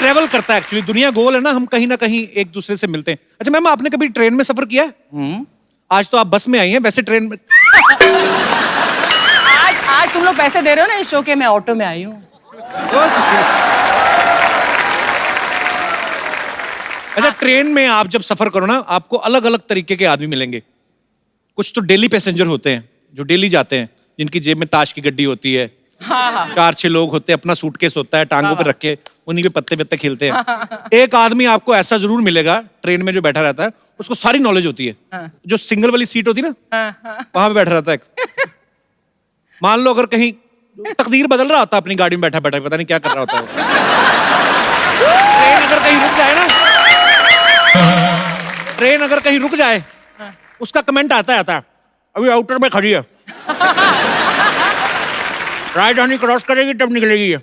Travel करता है actually, दुनिया गोल है ना, हम कहीं ना कहीं एक दूसरे से मिलते हैं। अच्छा मैम, आपने कभी ट्रेन में सफर किया है? आज तो आप बस में आई हैं, वैसे ट्रेन में आज तुम लोग पैसे दे रहे हो ना इस शो के, मैं ऑटो में आई हूँ। अच्छा, ट्रेन में आप जब सफर करो ना, आपको अलग अलग तरीके के आदमी मिलेंगे। कुछ तो डेली पैसेंजर होते हैं जो डेली जाते हैं, जिनकी जेब में ताश की गड्डी होती है। हाँ। 4-6 लोग होते हैं, अपना सूटकेस होता है, टांगों पे रख के उन्हीं पे पत्ते पत्ते खेलते हैं। एक आदमी आपको ऐसा जरूर मिलेगा ट्रेन में जो बैठा रहता है, उसको सारी नॉलेज होती है। जो सिंगल वाली सीट होती है ना, वहां पे बैठा रहता है। मान लो अगर कहीं तकदीर बदल रहा होता है, अपनी गाड़ी में बैठा बैठा पता नहीं क्या कर रहा होता है। ट्रेन अगर कहीं रुक जाए ना, ट्रेन अगर कहीं रुक जाए, उसका कमेंट आता है अभी आउटर में खड़ी है, राजधानी क्रॉस करेगी तब निकलेगी।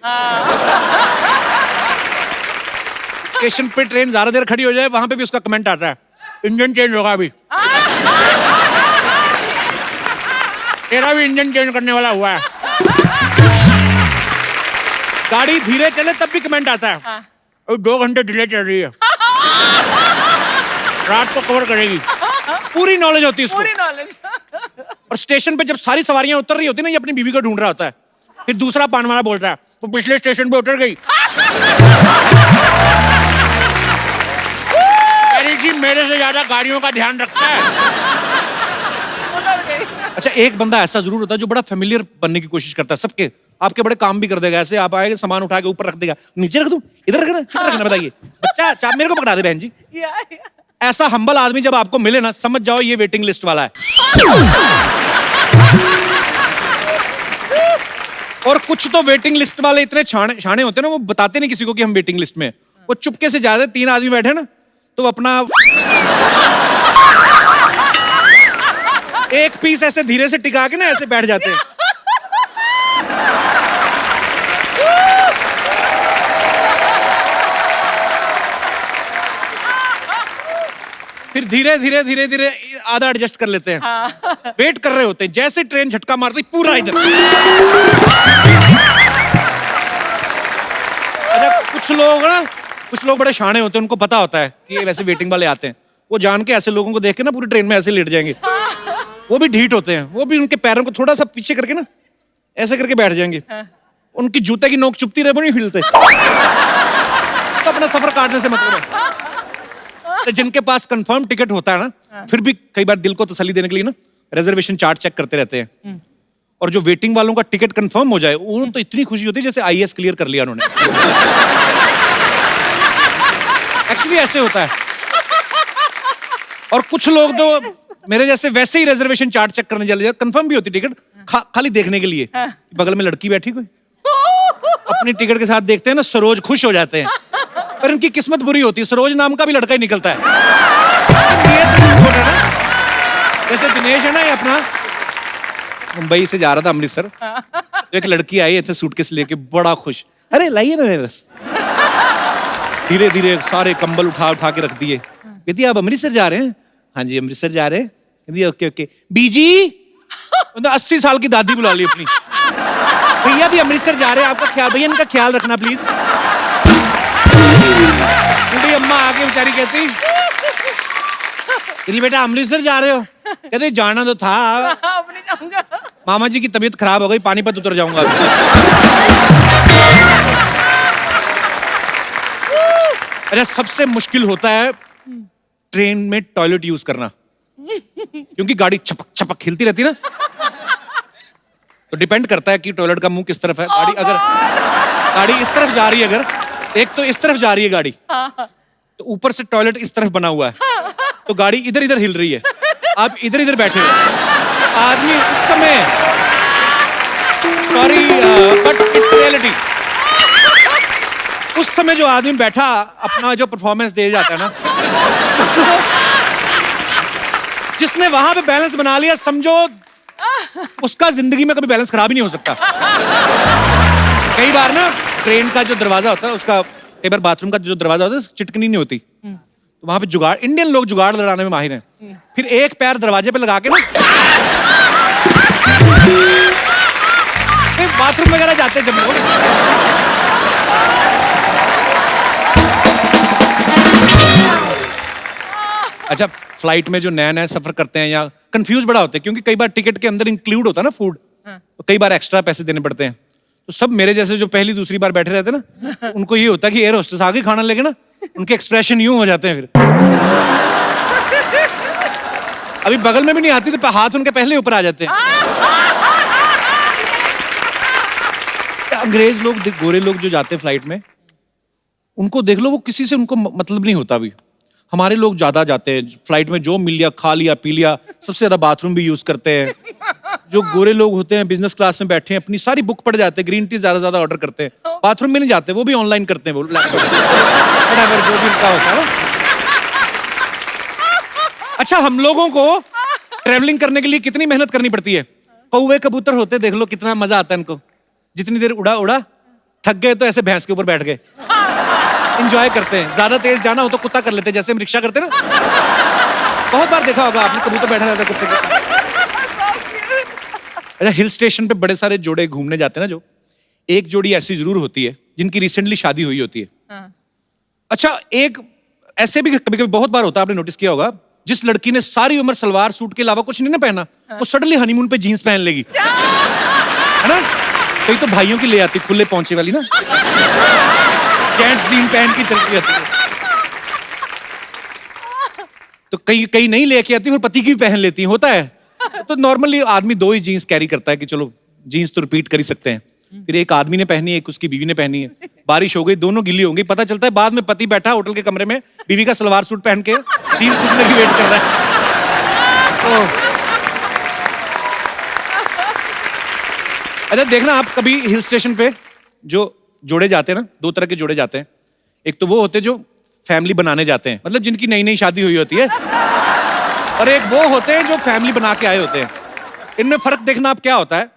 स्टेशन पे ट्रेन ज्यादा देर खड़ी हो जाए, वहां पे भी उसका कमेंट आता है, इंजन चेंज होगा अभी, तेरा भी इंजन चेंज करने वाला हुआ है। गाड़ी धीरे चले तब भी कमेंट आता है, अभी 2 घंटे डिले चल रही है, रात को कवर करेगी। पूरी नॉलेज होती है उसको। पूरी नॉलेज। और स्टेशन पे जब सारी सवारियां उतर रही होती है ना, ये अपनी बीवी को ढूंढ रहा होता है, फिर दूसरा पान वाला बोल रहा है, वो पिछले स्टेशन पे उतर गई। अरे जी, मेरे से ज्यादा गाड़ियों का ध्यान रखता है। अच्छा, एक बंदा ऐसा जरूर होता है जो बड़ा फेमिलियर बनने की कोशिश करता है सबके, आपके बड़े काम भी कर देगा। ऐसे आप आएंगे, सामान उठा के ऊपर रख देगा, नीचे रख दूं, इधर रखना, किधर रखना बताइए, बच्चा चाप मेरे को पकड़ा दे बहन जी। ऐसा हम्बल आदमी जब आपको मिले ना, समझ जाओ ये वेटिंग लिस्ट वाला है। और कुछ तो वेटिंग लिस्ट वाले इतने छाने होते हैं ना, वो बताते नहीं किसी को कि हम वेटिंग लिस्ट में हैं। वो चुपके से जाते, 3 आदमी बैठे ना, तो अपना एक पीस ऐसे धीरे से टिका के ना ऐसे बैठ जाते हैं। फिर धीरे धीरे धीरे धीरे आधा एडजस्ट कर लेते हैं। वेट कर रहे होते हैं, जैसे ट्रेन झटका मारती पूरा इधर। अच्छा, कुछ लोग बड़े शाणे होते हैं, उनको पता होता है कि ये वैसे वेटिंग वाले आते हैं। वो जान के ऐसे लोगों को देख के ना पूरी ट्रेन में ऐसे लेट जाएंगे। वो भी ढीठ होते हैं, वो भी उनके पैरों को थोड़ा सा पीछे करके ना ऐसे करके बैठ जाएंगे। उनकी जूते की नोक चुभती रहे, वो नहीं हिलते। तो अपना सफर काटने से मतलब है। जिनके पास कंफर्म टिकट होता है ना, फिर भी कई बार दिल को तसल्ली देने के लिए ना रिजर्वेशन चार्ट चेक करते रहते हैं। और जो वेटिंग वालों का टिकट कंफर्म हो जाए, उन्हें तो इतनी खुशी होती है जैसे आईएएस क्लियर कर लिया उन्होंने। एक्चुअली ऐसे होता है। और कुछ लोग तो मेरे जैसे वैसे ही रिजर्वेशन चार्ट चेक करने चले जाते, कंफर्म भी होती टिकट, खाली देखने के लिए बगल में लड़की बैठी कोई, अपनी टिकट के साथ देखते हैं ना, सरोज खुश हो जाते हैं। पर इनकी किस्मत बुरी होती है, सरोज नाम का भी लड़का ही निकलता है। जैसे दिनेश है ना, ये अपना मुंबई से जा रहा था अमृतसर, तो एक लड़की आई ऐसे सूटकेस लेके, बड़ा खुश, अरे लाइए ना मेरे बस। धीरे धीरे सारे कंबल उठा उठा के रख दिए। कहती आप अमृतसर जा रहे हैं? हाँ जी अमृतसर जा रहे हैं। कहती ओके ओके। बीजी 80 साल की दादी बुला ली अपनी, भैया भी अमृतसर जा रहे हैं, आपका ख्याल, भैया इनका ख्याल रखना प्लीज। बूढ़ी अम्मा आके बेचारी कहती, बेटा अमृतसर जा रहे हो? कहते जाना तो था, अब नहीं जाऊंगा, मामा जी की तबीयत खराब हो गई, पानीपत उतर जाऊंगा। अच्छा, सबसे मुश्किल होता है ट्रेन में टॉयलेट यूज करना, क्योंकि गाड़ी छपक छपक हिलती रहती है ना, तो डिपेंड करता है कि टॉयलेट का मुंह किस तरफ है। गाड़ी अगर गाड़ी इस तरफ जा रही है, अगर एक तो इस तरफ जा रही है गाड़ी, तो ऊपर से टॉयलेट इस तरफ बना हुआ है, तो गाड़ी इधर इधर हिल रही है, आप इधर इधर बैठे हो। आदमी उस समय, सॉरी बट इट्स रियलिटी, उस समय जो आदमी बैठा अपना जो परफॉर्मेंस दे जाता है ना, जिसने वहां पे बैलेंस बना लिया, समझो उसका जिंदगी में कभी बैलेंस खराब ही नहीं हो सकता। कई बार ना ट्रेन का जो दरवाजा होता है, उसका कई बार बाथरूम का जो दरवाजा होता है चिटकनी नहीं होती, तो वहां पे जुगाड़, इंडियन लोग जुगाड़ लगाने में माहिर हैं। फिर एक पैर दरवाजे पे लगा के ना बाथरूम वगैरह जाते हैं जब लोग, अच्छा, फ्लाइट में जो नया नया सफर करते हैं या कंफ्यूज बड़ा होते हैं, क्योंकि कई बार टिकट के अंदर इंक्लूड होता है ना फूड, तो कई बार एक्स्ट्रा पैसे देने पड़ते हैं। तो सब मेरे जैसे जो पहली दूसरी बार बैठे रहते हैं ना, उनको ये होता है कि एयर होस्टेस आगे खाना लेके ना, उनके एक्सप्रेशन यूं हो जाते हैं फिर। अभी बगल में भी नहीं आती तो हाथ उनके पहले ऊपर आ जाते हैं। अंग्रेज लोग, गोरे लोग जो जाते हैं फ्लाइट में, उनको देख लो, वो किसी से उनको मतलब नहीं होता। अभी हमारे लोग ज्यादा जाते हैं फ्लाइट में, जो मिल लिया खा लिया पी लिया, सबसे ज्यादा बाथरूम भी यूज करते हैं। जो गोरे लोग होते हैं बिजनेस क्लास में बैठे हैं, अपनी सारी बुक पढ़ जाते हैं, ग्रीन टी ज्यादा ऑर्डर करते हैं, बाथरूम में नहीं जाते, वो भी ऑनलाइन करते हैं, वो लैपटॉप जो भी उनका होता है। अच्छा, हम लोगों को ट्रेवलिंग करने के लिए कितनी मेहनत करनी पड़ती है। कौवे कबूतर होते देख लो, कितना मजा आता है इनको। जितनी देर उड़ा उड़ा, थक गए तो ऐसे भैंस के ऊपर बैठ गए, एंजॉय करते हैं। ज्यादा तेज जाना हो तो कुत्ता कर लेते हैं, जैसे हम रिक्शा करते हैं ना। बहुत बार देखा होगा आपने, कबूतर बैठा रहता है कुत्ते के। अच्छा, हिल स्टेशन पे बड़े सारे जोड़े घूमने जाते हैं ना, जो एक जोड़ी ऐसी जरूर होती है जिनकी रिसेंटली शादी हुई होती है। अच्छा, एक ऐसे भी कभी कभी बहुत बार होता है, आपने नोटिस किया होगा, जिस लड़की ने सारी उम्र सलवार सूट के अलावा कुछ नहीं ना पहना, वो सडनली हनीमून पे जीन्स पहन लेगी, है ना। कई तो भाइयों की ले आती खुले पहुंचे वाली ना, जेंट्स जीन पहन के चलती आती है। तो कई नहीं लेके आती और पति की भी पहन लेती है, होता है। तो नॉर्मली आदमी 2 ही जीन्स कैरी करता है कि चलो जीन्स तो रिपीट कर ही सकते हैं। फिर एक आदमी ने पहनी है, एक उसकी बीवी ने पहनी है। बारिश हो गई, दोनों गिली होंगी, पता चलता है बाद में पति बैठा होटल के कमरे में, बीवी का सलवार सूट पहन के 3 सूट की वेट कर रहा है। अच्छा, देखना आप कभी हिल स्टेशन पे जो जोड़े जाते हैं ना, 2 तरह के जोड़े जाते हैं। एक तो वो होते हैं जो फैमिली बनाने जाते हैं, मतलब जिनकी नई नई शादी हुई होती है, और एक वो होते हैं जो फैमिली बना के आए होते हैं। इनमें फर्क देखना आप क्या होता है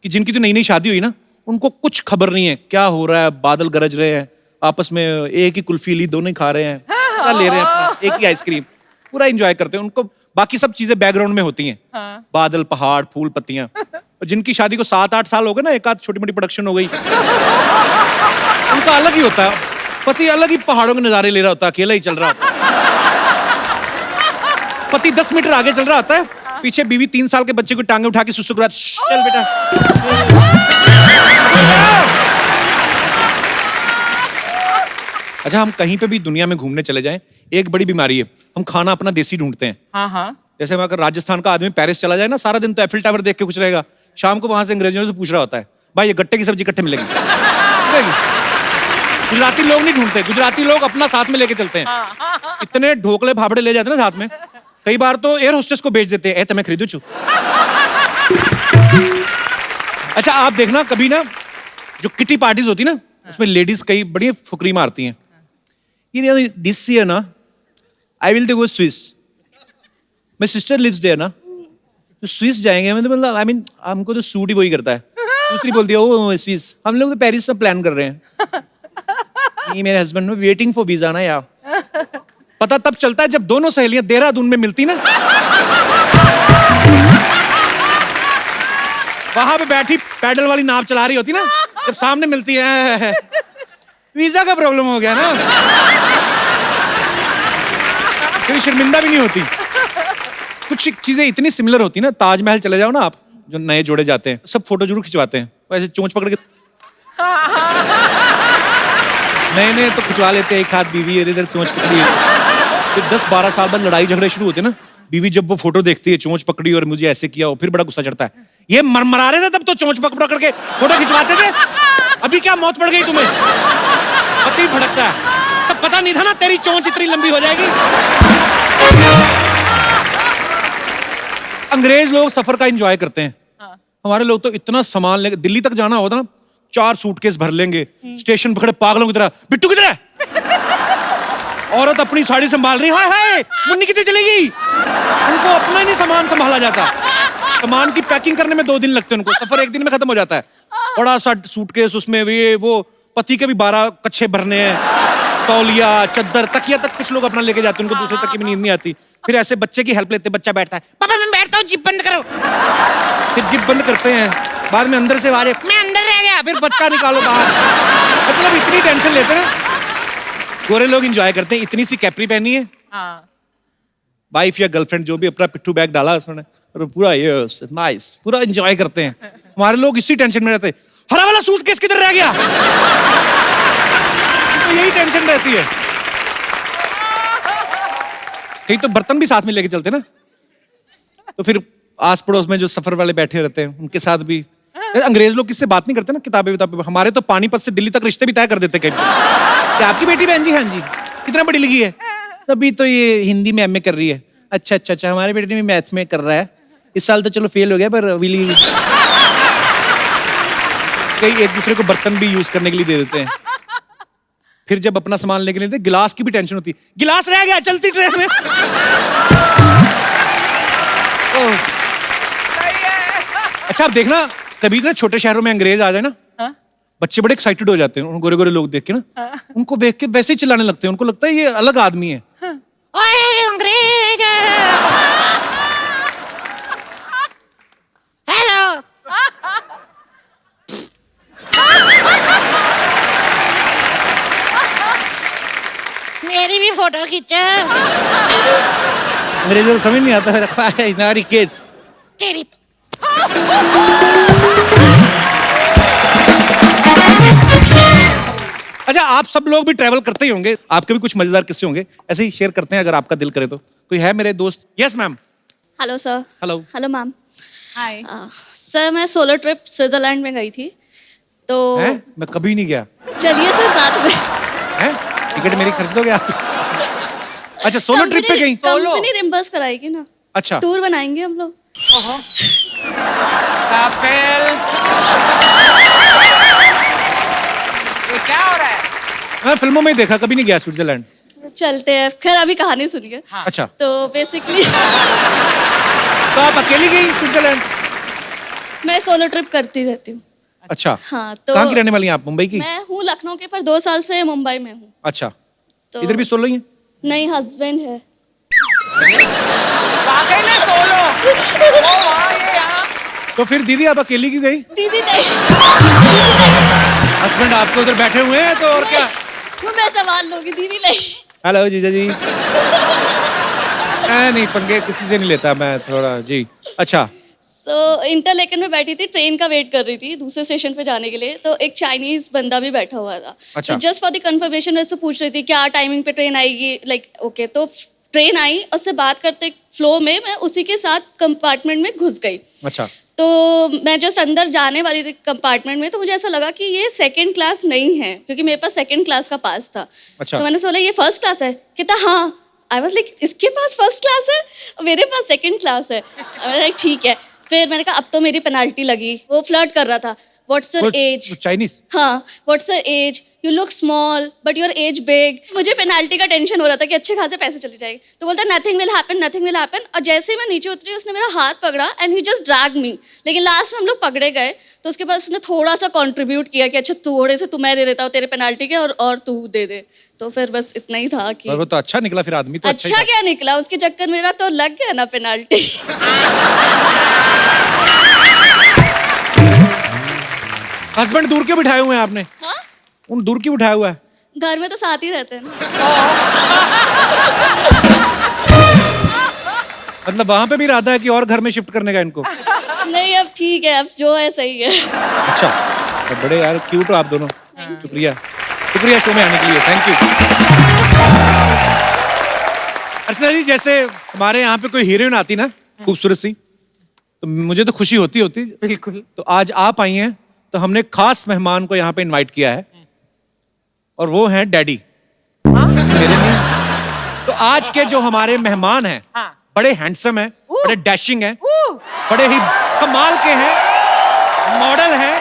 कि जिनकी तो नई नई शादी हुई ना, उनको कुछ खबर नहीं है क्या हो रहा है, बादल गरज रहे हैं, आपस में एक ही कुल्फी ली, दोनों ही खा रहे हैं, क्या ले रहे हैं अपना, एक ही आइसक्रीम, पूरा एंजॉय करते हैं। उनको बाकी सब चीजें बैकग्राउंड में होती हैं, बादल, पहाड़, फूल, पत्तियां। और जिनकी शादी को 7-8 साल हो गए ना, एक आध छोटी मोटी प्रोडक्शन हो गई, उनका अलग ही होता है। पति अलग ही पहाड़ों के नजारे ले रहा होता है, अकेला ही चल रहा होता है। पति 10 मीटर आगे चल रहा होता है, पीछे बीवी 3 साल के बच्चे को टांगे उठा के सुसुक रहा, चल बेटा। अच्छा, हम कहीं पे भी दुनिया में घूमने चले जाएं, एक बड़ी बीमारी है, हम खाना अपना देसी ढूंढते हैं। जैसे अगर राजस्थान का आदमी पेरिस चला जाए ना, सारा दिन तो एफिल टावर देख के कुछ रहेगा, शाम को वहां से अंग्रेजों से पूछ रहा होता है, भाई ये गट्टे की सब्जी इकट्ठे मिलेगी। गुजराती लोग नहीं ढूंढते, गुजराती लोग अपना साथ में लेके चलते हैं। इतने ढोकले भापड़े ले जाते हैं ना साथ में, कई बार तो एयर होस्टेस को बेच देते हैं, मैं खरीदू छू। अच्छा, आप देखना कभी ना, जो किटी पार्टीज होती ना, उसमें लेडीज कई बड़ी फुकरी मारती हैं। ये दिस ईयर ना, I will go Swiss, my sister lives there ना, तो स्विस जाएंगे। मतलब आई मीन हमको तो सूट ही वही करता है। दूसरी बोलती है ओ स्विस, हम लोग तो पेरिस में प्लान कर रहे हैं। ये मेरे हस्बैंड में वेटिंग फॉर वीजा ना यार। पता तब चलता है जब दोनों सहेलियां देहरादून में मिलती ना, वहां पे बैठी पैडल वाली नाव चला रही होती ना, जब सामने मिलती है, वीजा का प्रॉब्लम हो गया ना, फिर शर्मिंदा भी नहीं होती। कुछ चीजें इतनी सिमिलर होती ना, ताजमहल चले जाओ ना आप, जो नए जोड़े जाते हैं, सब फोटो जरूर खिंचवाते हैं, वैसे चोंच पकड़ के नए तो खिंचवा लेते हैं, एक हाथ बीवी इधर चोंच पकड़ी। फिर 10-12 साल बाद लड़ाई झगड़े शुरू होते हैं ना, बीवी जब वो फोटो देखती है, चोंच पकड़ी और मुझे ऐसे किया, और फिर बड़ा गुस्सा चढ़ता है। ये मरमरा रहे थे तब तो चोंच पकड़ करके फोटो खिंचवाते थे, अभी क्या मौत पड़ गई तुम्हें? पति भड़कता है, तब पता नहीं था ना तेरी चोंच इतनी लंबी हो जाएगी। अंग्रेज लोग सफर का एंजॉय करते हैं, हमारे लोग तो इतना सामान लेके, दिल्ली तक जाना होता ना, 4 सूटकेस भर लेंगे, स्टेशन पकड़े पागलों की तरह, बिट्टू किधर है? औरत अपनी साड़ी संभाल रही, हाय हाय मुन्नी कितनी चलेगी? उनको अपना ही नहीं सामान संभाला जाता। सामान की पैकिंग करने में 2 दिन लगते हैं उनको, सफर 1 दिन में खत्म हो जाता है। बड़ा सा सूटकेस, उसमें ये वो पति के भी 12 कच्छे भरने हैं, तौलिया, चद्दर, तकिया तक कुछ लोग अपना लेके जाते हैं, उनको दूसरे तक की भी नींद नहीं आती। फिर ऐसे बच्चे की हेल्प लेते, बच्चा बैठता है, पापा मैं बैठता हूँ, जिप बंद करो। फिर जिप बंद करते हैं, बाद में अंदर से आवाज, मैं अंदर रह गया, फिर बच्चा निकालो बाहर। मतलब इतनी टेंशन लेते हैं। गोरे लोग एंजॉय करते हैं, इतनी सी कैपरी पहनी है, वाइफ या गर्लफ्रेंड जो भी अपना पिट्ठू बैग डाला उसने और पूरा यस नाइस पूरा एंजॉय करते हैं। हमारे लोग इसी टेंशन में रहते हैं, हरा वाला सूटकेस किधर रह गया। तो यही टेंशन रहती है। कहीं तो बर्तन भी साथ में लेके चलते ना, तो फिर आस पड़ोस में जो सफर वाले बैठे रहते हैं उनके साथ भी। अंग्रेज लोग किससे बात नहीं करते ना, किताबें। हमारे तो पानीपत से दिल्ली तक रिश्ते भी तय कर देते कहीं। क्या आपकी बेटी बहन जी? हाँ जी। कितना पढ़ी लिखी है? अभी तो ये हिंदी में एमए कर रही है। अच्छा, हमारे बेटे ने भी मैथ में कर रहा है, इस साल तो चलो फेल हो गया, पर विली कई एक दूसरे को बर्तन भी यूज करने के लिए दे देते हैं। फिर जब अपना सामान लेके लेते गिलास की भी टेंशन होती है, गिलास रह गया चलती ट्रेन में। अच्छा आप देखना कभी ना छोटे शहरों में अंग्रेज आ जाए ना, बच्चे बड़े एक्साइटेड हो जाते हैं गोरे गोरे लोग देख के ना, उनको देख के वैसे ही चिल्लाने लगते हैं, उनको लगता है ये अलग आदमी है। ओए अंग्रेज, हेलो। मेरी भी फोटो खींचो। अंग्रेजों को समझ नहीं आता है रखा है नारी किड्स तेरी। अच्छा आप सब लोग भी ट्रैवल करते ही होंगे, आपके भी कुछ मजेदार किस्से होंगे, ऐसे ही शेयर करते हैं अगर आपका दिल करे तो। कोई है मेरे दोस्त? Yes ma'am. Hello sir. Hello. Hello ma'am. Hi. Sir मैं सोलो ट्रिप स्विट्जरलैंड में गई थी तो हैं? मैं कभी नहीं गया। चलिए सर साथ में। हैं? टिकट मेरी खर्च दोगे आप? अच्छा सोलो ट्रिप पे गई? कंपनी रिम्बर्स कराएगी ना। अच्छा टूर बनाएंगे हम लोग। कपिल, ये क्या हो रहा है? मैं फिल्मों में ही देखा, कभी नहीं गया स्विट्जरलैंड। चलते हैं, खैर अभी कहानी सुनिए। अच्छा तो बेसिकली तो आप अकेली गई स्विट्जरलैंड? मैं सोलो ट्रिप करती रहती हूँ। अच्छा हाँ तो कहाँ की रहने वाली हैं आप? मुंबई की? मैं हूँ लखनऊ की, पर 2 साल से मुंबई में हूँ। अच्छा तो इधर भी सोलो ही है? नहीं, हस्बैंड है। वाकई में सोलो। ओ वाह, ये यहाँ। तो फिर दीदी आप अकेली क्यों गई? दीदी नहीं। हस्बैंड आपको उधर बैठे हुए हैं तो और क्या? वो मैं संभाल लूंगी, दीदी नहीं। हेलो जीजा जी। नहीं पंगे किसी से नहीं लेता मैं थोड़ा जी। अच्छा इंटरलेकन में बैठी थी, ट्रेन का वेट कर रही थी दूसरे स्टेशन पे जाने के लिए, तो एक चाइनीज बंदा भी बैठा हुआ था। अच्छा। तो जस्ट फॉर द कंफर्मेशन मैं उससे पूछ रही थी क्या टाइमिंग पे ट्रेन आएगी, लाइक ओके। तो ट्रेन आई, उससे बात करते फ्लो में मैं उसी के साथ कंपार्टमेंट में घुस गई। अच्छा तो मैं जस्ट अंदर जाने वाली थी कंपार्टमेंट में, तो मुझे ऐसा लगा कि ये सेकंड क्लास नहीं है, क्योंकि मेरे पास सेकंड क्लास का पास था। अच्छा। तो मैंने सोचा ये फर्स्ट क्लास है, कहता हाँ। आई वाज लाइक इसके पास फर्स्ट क्लास है और मेरे पास सेकंड क्लास है। लाइक ठीक है। फिर मैंने कहा अब तो मेरी पेनाल्टी लगी। वो फ्लर्ट कर रहा था, व्हाट्स योर एज? चाइनीज? हाँ, what's your age, you look small but your age big. मुझे पेनाल्टी का टेंशन हो रहा था कि अच्छे खासे पैसे चले जाएंगे। तो बोलता nothing will happen, nothing will happen. और जैसे ही मैं नीचे उतरी उसने मेरा हाथ पकड़ा एंड ही जस्ट ड्रैग मी। लेकिन लास्ट में हम लोग पकड़े गए, तो उसके बाद उसने थोड़ा सा कंट्रीब्यूट किया कि अच्छा थोड़े से तू मैं दे देता हूँ तेरे पेनाल्टी के और तू दे दे। तो फिर बस इतना ही था कि वो तो अच्छा निकला फिर आदमी तो अच्छा क्या निकला, उसके चक्कर मेरा तो लग गया ना पेनाल्टी। हस्बैंड दूर क्यों बिठाए हुए हैं आपने? हाँ, उन दूर क्यों बिठाया हुआ है? घर में तो साथ ही रहते हैं ना। मतलब वहां पे भी इरादा है कि और घर में शिफ्ट करने का इनको? नहीं अब ठीक है, अब जो है सही है। अच्छा तो बड़े यार क्यूट हो आप दोनों। शुक्रिया शुक्रिया शो में आने के लिए, थैंक यू। अर्चना जी जैसे हमारे यहाँ पे कोई हीरोइन आती ना खूबसूरत सी, तो मुझे तो खुशी होती बिल्कुल। तो आज आप आई हैं तो हमने खास मेहमान को यहाँ पे इनवाइट किया है और वो हैं डैडी। मेरे लिए तो आज के जो हमारे मेहमान हैं हाँ। बड़े हैंडसम हैं, बड़े डैशिंग हैं, बड़े ही कमाल के हैं, मॉडल हैं,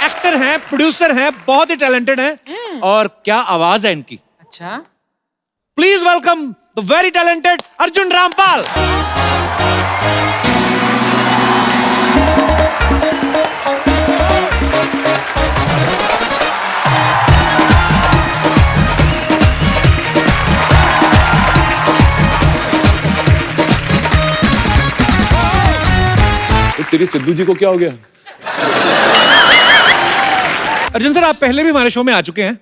एक्टर हैं, प्रोड्यूसर हैं, बहुत ही टैलेंटेड हैं और क्या आवाज है इनकी। अच्छा please welcome the very talented Arjun Rampal. तेरी सिद्धू जी को क्या हो गया? अर्जुन सर आप पहले भी हमारे शो में आ चुके हैं,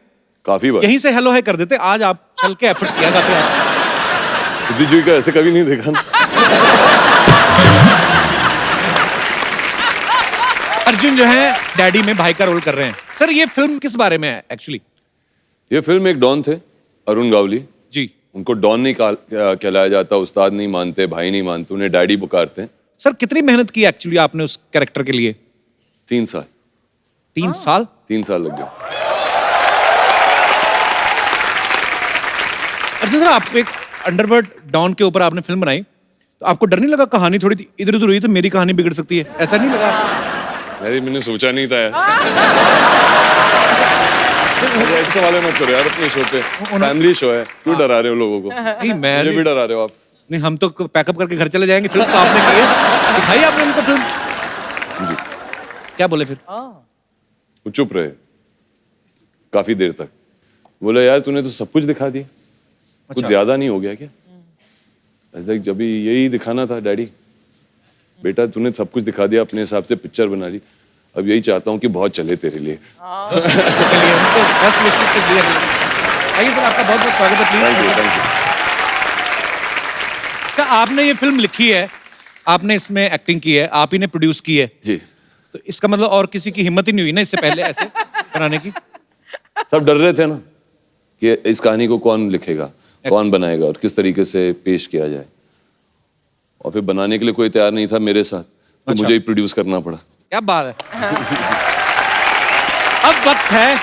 काफी बार। यहीं से हेलो है कर देते, आज आप चल के एफर्ट किया काफी। सिद्धू जी का ऐसे कभी नहीं देखा ना। अर्जुन जो है डैडी में भाई का रोल कर रहे हैं। सर ये फिल्म किस बारे में है एक्चुअली? ये फिल्म एक डॉन थे, अरुण गावली जी। उनको डॉन नहीं कहलाया जाता, उस्ताद नहीं मानते, भाई नहीं मानते, उन्हें डैडी पुकारते हैं। सर कितनी मेहनत की एक्चुअली आपने उस कैरेक्टर के लिए? 3 साल। 3 साल? 3 साल लग गए। अर्जुन सर आप एक अंडरवर्ल्ड डॉन के ऊपर आपने फिल्म बनाई, तो आपको डर नहीं लगा कहानी थोड़ी इधर उधर हुई तो मेरी कहानी बिगड़ सकती है, ऐसा नहीं लगा? अरे मैंने सोचा नहीं था यार। ऐसे वाले मत करो यार अपने शो पे, फैमिली शो है, क्यों डरा रहे हो लोगों को? नहीं मैं मुझे भी डरा रहे हो आप। नहीं हम तो पैकअप करके घर चले जाएंगे, फिल्म तो आपने की है, दिखाई आपने उनको फिल्म। जी। क्या बोले फिर? वो चुप रहे काफी देर तक। बोले यार तूने तो सब कुछ दिखा दिया, कुछ ज्यादा नहीं हो गया क्या? ऐसा जब यही दिखाना था डैडी, बेटा तूने सब कुछ दिखा दिया, अपने हिसाब से पिक्चर बना ली, अब यही चाहता हूँ कि बहुत चले तेरे लिए। आइए सर आपका बहुत बहुत स्वागत है। Thank you please. Thank you. क्या आपने ये फिल्म लिखी है, आपने इसमें एक्टिंग की है, आप ही ने प्रोड्यूस की है, जी। तो इसका मतलब और किसी की हिम्मत ही नहीं हुई ना इससे पहले ऐसे बनाने की? सब डर रहे थे ना कि इस कहानी को कौन लिखेगा, कौन बनाएगा और किस तरीके से पेश किया जाए, और फिर बनाने के लिए कोई तैयार नहीं था मेरे साथ, तो मुझे ही प्रोड्यूस करना पड़ा। क्या बात है। अब वक्त है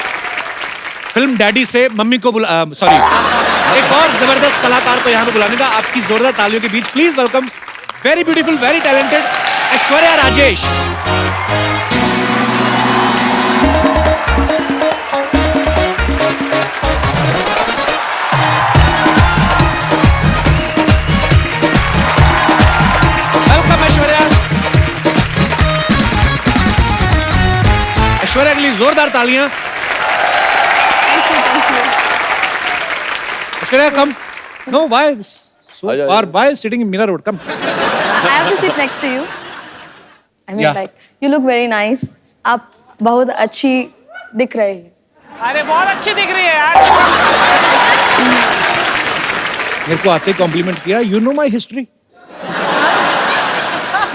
फिल्म डैडी से मम्मी को सॉरी एक और जबरदस्त कलाकार को यहाँ पे बुलाने का। आपकी जोरदार तालियों के बीच please welcome very beautiful very talented Aishwarya Rajesh. Welcome Aishwarya. Aishwarya के लिए जोरदार तालियां। Aishwarya come. No why so आजा, far? आजा। Why sitting in Mira Road? Come. I have to sit next to you. I mean, Yeah. like, you look very nice. आप बहुत अच्छी दिख रही है. अरे बहुत अच्छी दिख रही है यार। मेरे को आते ही कॉम्प्लीमेंट किया। You know my history?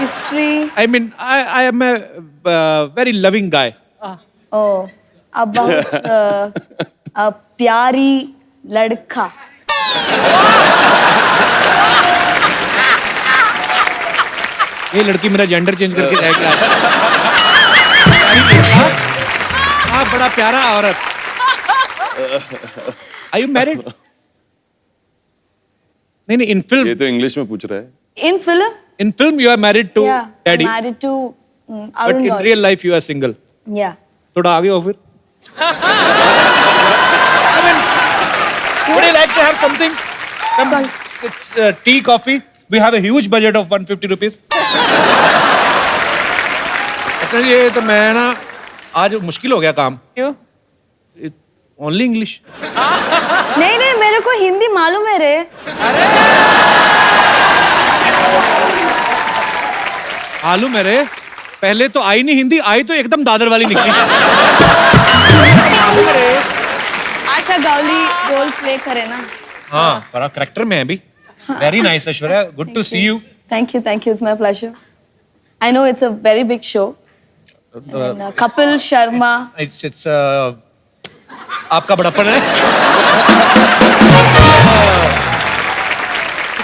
History. I mean, I am a very loving guy. Oh, आप बहुत प्यारी लड़का. ये लड़की मेरा जेंडर चेंज करके जाएगी। हाँ बड़ा प्यारा औरत। Are you married? नहीं इन फिल्म। ये तो इंग्लिश में पूछ रहा है। In film? In film you are married to Yeah. daddy. Married to But Arun in Gauri. real life you are single. Yeah. थोड़ा आगे हो फिर। I mean, would you like to have something? Some Sorry. tea, coffee. We have a huge budget of 150 rupees. अच्छा ये तो मैं ना आज मुश्किल हो गया काम। क्यों? Only English. नहीं नहीं मेरे को हिंदी मालूम है रे. आलू मेरे पहले तो आई नहीं हिंदी, आई तो एकदम दादर वाली निकली। आलू मेरे। आशा गावली रोल प्ले करे ना. हाँ बड़ा करेक्टर में है अभी। Very nice Aishwarya, good to see you. Thank you, it's my pleasure. I know it's a very big show. And, Kapil Sharma. It's आपका बड़प्पन है।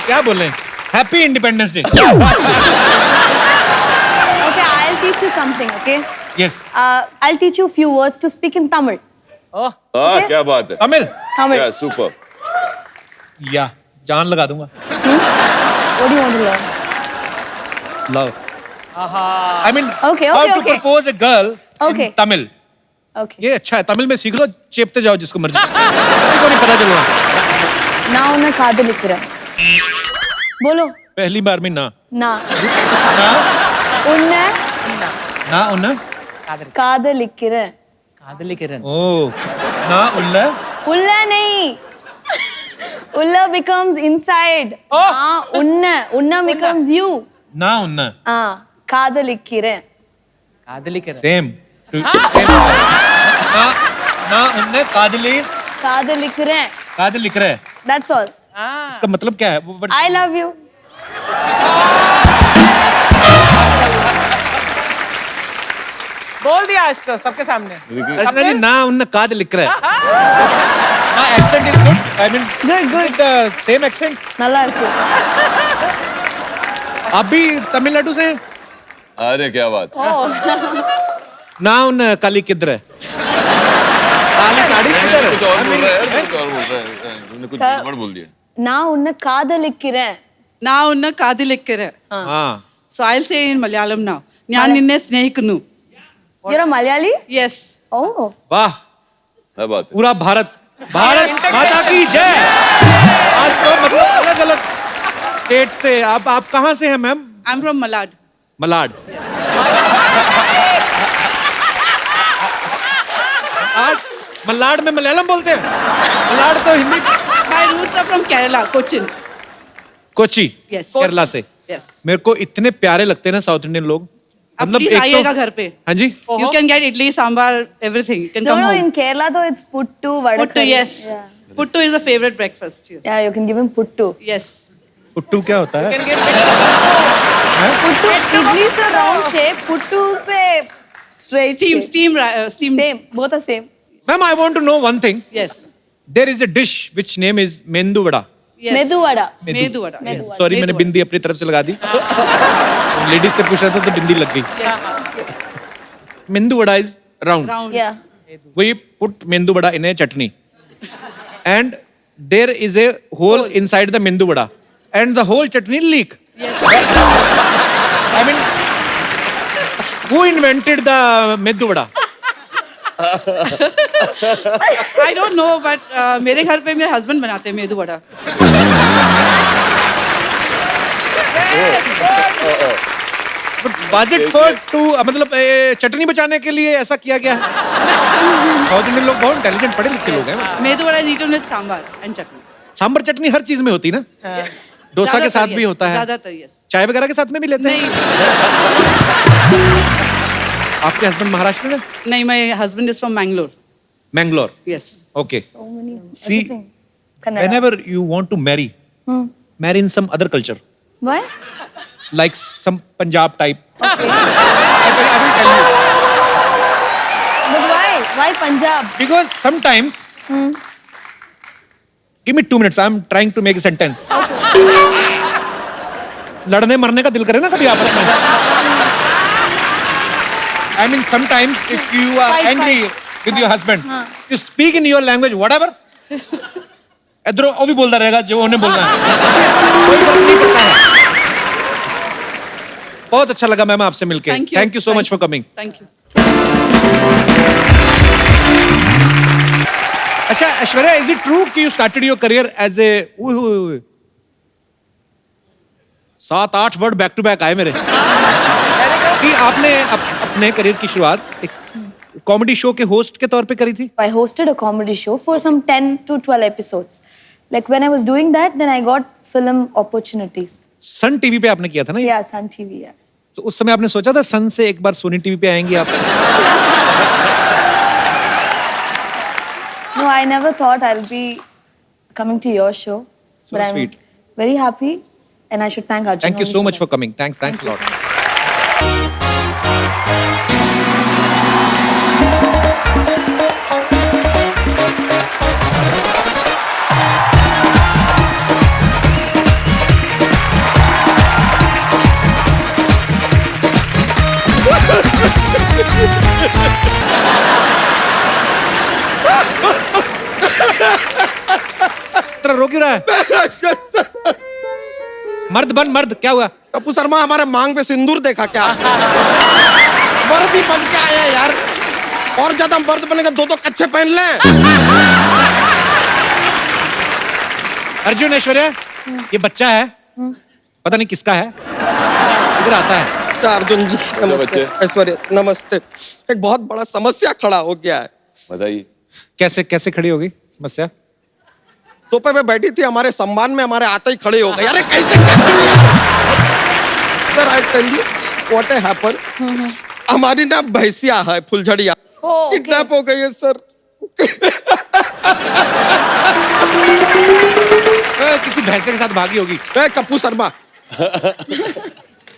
क्या बोल रहे हैं? Happy Independence Day. Okay, I'll teach you something, okay? Yes. I'll teach you a few words to speak in Tamil. Oh Okay. क्या बात है। तमिल। Tamil. क्या सुपर। या जान लगा दूंगा। What do you want to learn? Love. I mean, Okay, how okay, to okay. propose a girl Okay. in Tamil. Okay. ये अच्छा है, तमिल में सीख लो, चेपते जाओ जिसको मर्जी। किसी को नहीं पता चलना। ना उन्हें कादलिक्किरा. बोलो. पहली बार में ना। ना. ना उन्हें ना उन्ना। कादलिक्किरा. कादली किरण। ओ ना उल्ला। उल्ला नहीं. Ulla becomes inside. Oh. Unna becomes you. ना उन्ना। कादलिक्किरा. कादली किरण। सेम। ना ना उन्ने कादली कादलिक्किरा. कादल लिख रहे हैं। That's all. इसका मतलब क्या है वो I love you. बोल दिया आज तो सबके सामने अर्चना जी ना उन काद लिख रहा है हाँ accent is good I mean Good, good. The same accent நல்லா இருக்கு. आप भी तमिलनाडु से हैं अरे क्या बात ना उन काली किधर है काली साड़ी किधर कुछ और है बोल रहा है यार, कुछ और बोल रहा है तुमने कुछ गड़बड़ बोल दिया நான் உன்னை காதலிக்கிறேன். Now unna kaadilikkire. हाँ So I'll say in Malayalam now. ഞാൻ നിന്നെ സ്നേഹിക്കുന്നു. You're a Malayali? Yes. Oh. वाह क्या बात है पूरा भारत भारत माता की जय आज तो मतलब अलग अलग स्टेट से आप कहाँ से हैं ma'am I'm from Malad. Malad आज मलाड में मलयालम बोलते हैं मलाड तो Hindi My roots are from Kerala, Cochin. Kochi Yes. Kerala से Yes. मेरे को इतने प्यारे लगते हैं ना साउथ इंडियन लोग अब please आइएगा घर पे. हाँ जी You can get idli, sambar, everything. You can No, come no, home. in Kerala though it's puttu, vada Puttu, curry. yes. Yeah. Puttu is a favorite breakfast. Yes. Yeah, you can give him puttu. Yes. Puttu क्या होता है Puttu, idli is a round shape, puttu is a straight shape. Steam. Same, both are same. Ma'am I want to know one thing Yes. There is a dish which name is medu vada Yes. Medu vada. Medu vada. Yes. Sorry मैंने Medu बिंदी अपनी तरफ से लगा दी ladies से पूछ रहा था तो बिंदी लग गई Yes. मेंदू vada is round Round. Yeah. we put mendu vada in a chutney and there is a hole inside the mendu vada and the whole chutney leak Yes. I mean who invented the mendu vada I don't know, but मेरे घर पे मेरे husband बनाते हैं medu vada. but was it for to मतलब चटनी बचाने के लिए ऐसा किया गया साउथ इंडियन लोग बहुत इंटेलिजेंट पढ़े लिखे लोग हैं medu vada is eaten with sambar and chutney. Sambar चटनी हर चीज में होती है ना डोसा के साथ ज़्यादातर भी yes. होता है ज़्यादातर yes. चाय वगैरह के साथ में भी लेते हैं नहीं आपके हस्बैंड महाराष्ट्र में नहीं my husband is from Mangalore. Mangalore Yes. Okay So many. See, Everything. Kannada. whenever you want to marry marry in some other culture Why? like some Punjab type Okay. I will tell you But why? Why Punjab? because sometimes give me 2 minutes I'm trying to make a sentence लड़ने मरने का दिल करे ना कभी आपस में I mean sometimes if you are Fight, angry with your husband you speak in your language whatever इधर वो भी बोलता रहेगा जो उन्हें बोलना है कोई फर्क नहीं पड़ता है बहुत अच्छा लगा मैम आपसे मिलके Thank you. Thank you so much for coming Thank you. अच्छा ऐश्वर्या इज इट ट्रू कि you started your career as a 7-8 word back to back आए मेरे कि आपने अपने करियर की शुरुआत एक कॉमेडी शो के होस्ट के तौर पे करी थी I hosted a comedy show for some 10 to 12 episodes. Like when I was doing that, then I got film opportunities. Sun TV पे आपने किया था ना ये? Yeah, Sun TV. Yeah. तो उस समय आपने सोचा था सन से एक बार सोनी टीवी पे आएंगे आप No, I never thought I'll be coming to your show. So but I'm sweet. very happy, and I should thank Arjun. Thank you only so for much that. For coming thanks lot तेरा रो क्यों रहा है मर्द बन मर्द क्या हुआ टप्पू शर्मा हमारे मांग पे सिंदूर देखा क्या मर्द ही बन के आया यार और ज्यादा मर्द बनेगा 2 कच्छे पहन ले अर्जुन ऐश्वर्या ये बच्चा है पता नहीं किसका है इधर आता है अर्जुन जी नमस्ते बच्चे। ऐश्वर्या नमस्ते एक बहुत बड़ा समस्या खड़ा हो गया है बताइए कैसे कैसे खड़ी होगी समस्या सोफे पे बैठी थी हमारे सम्मान में हमारे आते ही खड़े हो गए अरे कैसे sir I tell you what happen हमारी ना भैंसिया है फुलझड़िया किडनैप हो गई है सर किसी भैंसे के साथ भागी होगी। ए कप्पू शर्मा,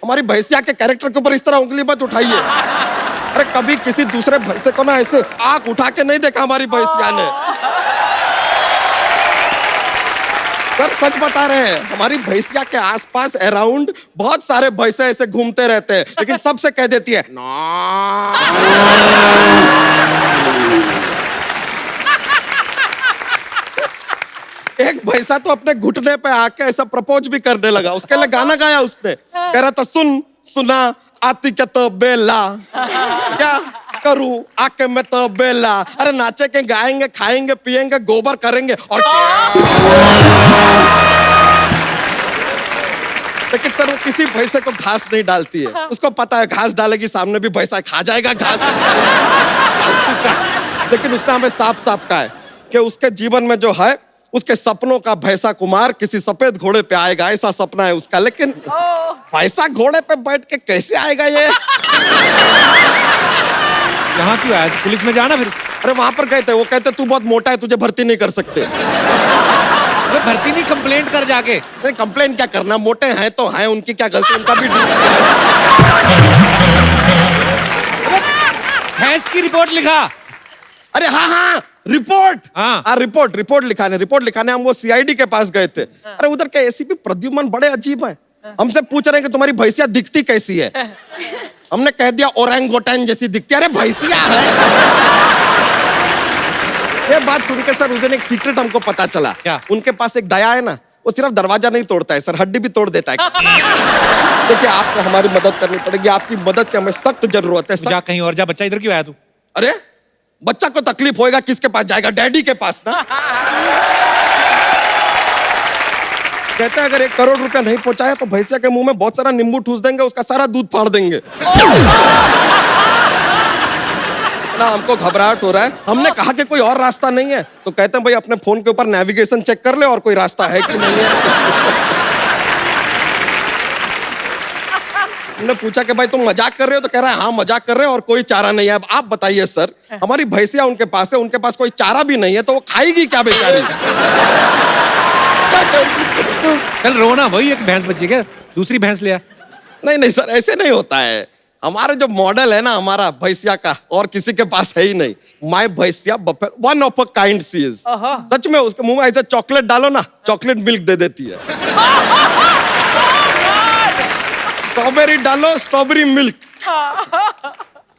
हमारी भैंसिया के कैरेक्टर के ऊपर इस तरह उंगली मत उठाइए। अरे कभी किसी दूसरे भैंसे को ना ऐसे आंख उठा के नहीं देखा हमारी भैंसिया ने। सर सच बता रहे हैं, हमारी भैंसिया के आसपास अराउंड बहुत सारे भैंसे ऐसे घूमते रहते हैं, लेकिन सबसे कह देती है एक भैंसा तो अपने घुटने पे आके ऐसा प्रपोज भी करने लगा। उसके लिए गाना गाया उसने, कह रहा था सुन सुना आती क्या तो बेला, क्या करूं आके मैं तो बेला। अरे नाचेंगे गाएंगे खाएंगे पिएंगे गोबर करेंगे और लेकिन सर वो किसी भैंसे को घास नहीं डालती है। उसको पता है घास डालेगी सामने भी भैंसा खा जाएगा घास। लेकिन उसने हमें साफ साफ कहा है कि उसके जीवन में जो है उसके सपनों का भैंसा कुमार किसी सफेद घोड़े पे आएगा, ऐसा सपना है उसका। लेकिन भैंसा घोड़े पे बैठ के कैसे आएगा ये? यहाँ क्यों आया? पुलिस में जाना फिर। अरे वहां पर गए थे, वो कहते तू बहुत मोटा है तुझे भर्ती नहीं कर सकते। अरे भर्ती नहीं, कंप्लेंट कर जाके। नहीं कंप्लेंट क्या करना, मोटे हैं तो हैं, उनकी क्या गलती, उनका भी भैंस की रिपोर्ट लिखा। अरे हाँ हाँ रिपोर्ट, हाँ रिपोर्ट लिखाने हम वो सीआईडी के पास गए थे। अरे उधर के एसीपी प्रद्युमन बड़े अजीब हैं, हमसे पूछ रहे हैं कि तुम्हारी भैंसिया दिखती कैसी है। हमने कह दिया ओरंगोटन जैसी दिखती है। अरे भैंसिया है। ये बात सुन के सर उस दिन एक सीक्रेट हमको पता चला। क्या? उनके पास एक दया है ना, वो सिर्फ दरवाजा नहीं तोड़ता है सर, हड्डी भी तोड़ देता है। देखिए आपको हमारी मदद करनी पड़ेगी, आपकी मदद की हमें सख्त जरूरत है। जा कहीं और जा, बच्चा इधर क्यों आया तू? अरे बच्चा को तकलीफ होएगा किसके पास जाएगा? डैडी के पास ना। कहते हैं अगर 1 करोड़ रुपया नहीं पहुंचाया तो भैंसिया के मुंह में बहुत सारा नींबू ठूस देंगे, उसका सारा दूध फाड़ देंगे। इतना हमको घबराहट हो रहा है। हमने कहा कि कोई और रास्ता नहीं है, तो कहते हैं भाई अपने फोन के ऊपर नेविगेशन चेक कर ले और कोई रास्ता है कि नहीं है। हमने पूछा कि भाई तुम मजाक कर रहे हो, तो कह रहा है हाँ मजाक कर रहे हो और कोई चारा नहीं है। अब आप बताइए सर, हमारी भैंसिया उनके पास है, उनके पास कोई चारा भी नहीं है, तो वो खाएगी क्या बेचारी? चल रोना, वही एक भैंस बची क्या? दूसरी भैंस ले आ। नहीं सर ऐसे नहीं होता है। हमारा जो मॉडल है ना हमारा भैंसिया का, और किसी के पास है ही नहीं। माय भैंसिया buffet one of a kind सी इज। सच में उसके मुंह में ऐसे चॉकलेट डालो ना, चॉकलेट मिल्क दे देती है। स्ट्रॉबेरी डालो स्ट्रॉबेरी मिल्क,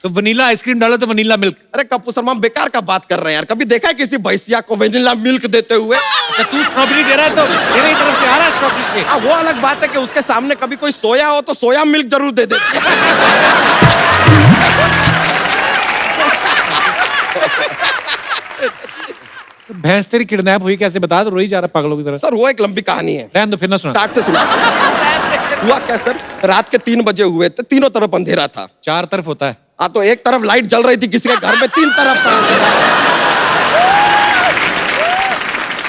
तो वनीला आइसक्रीम डालो तो वनीला मिल्क। अरे कप्पू शर्मा बेकार का बात कर रहे हैं यार। कभी देखा है किसी भैंसिया को वनीला मिल्क देते हुए? तू स्ट्रॉबेरी दे रहा है तो तेरी तरफ से आ रहा है स्ट्रॉबेरी से। हाँ वो अलग बात है कि उसके सामने कभी कोई सोया हो तो सोया मिल्क जरूर दे देती है। भैंस तेरी किडनैप हुई कैसे, बता दो, रोई जा रहा पागलों की तरह। सर वो एक लंबी कहानी है, रहने दो फिर ना सुना। स्टार्ट से सुना। हुआ क्या सर, रात के 3 बजे हुए थे, तीनों तरफ अंधेरा था। 4 तरफ होता है। हाँ तो एक तरफ लाइट जल रही थी किसी के घर में, 3 तरफ था अंधेरा।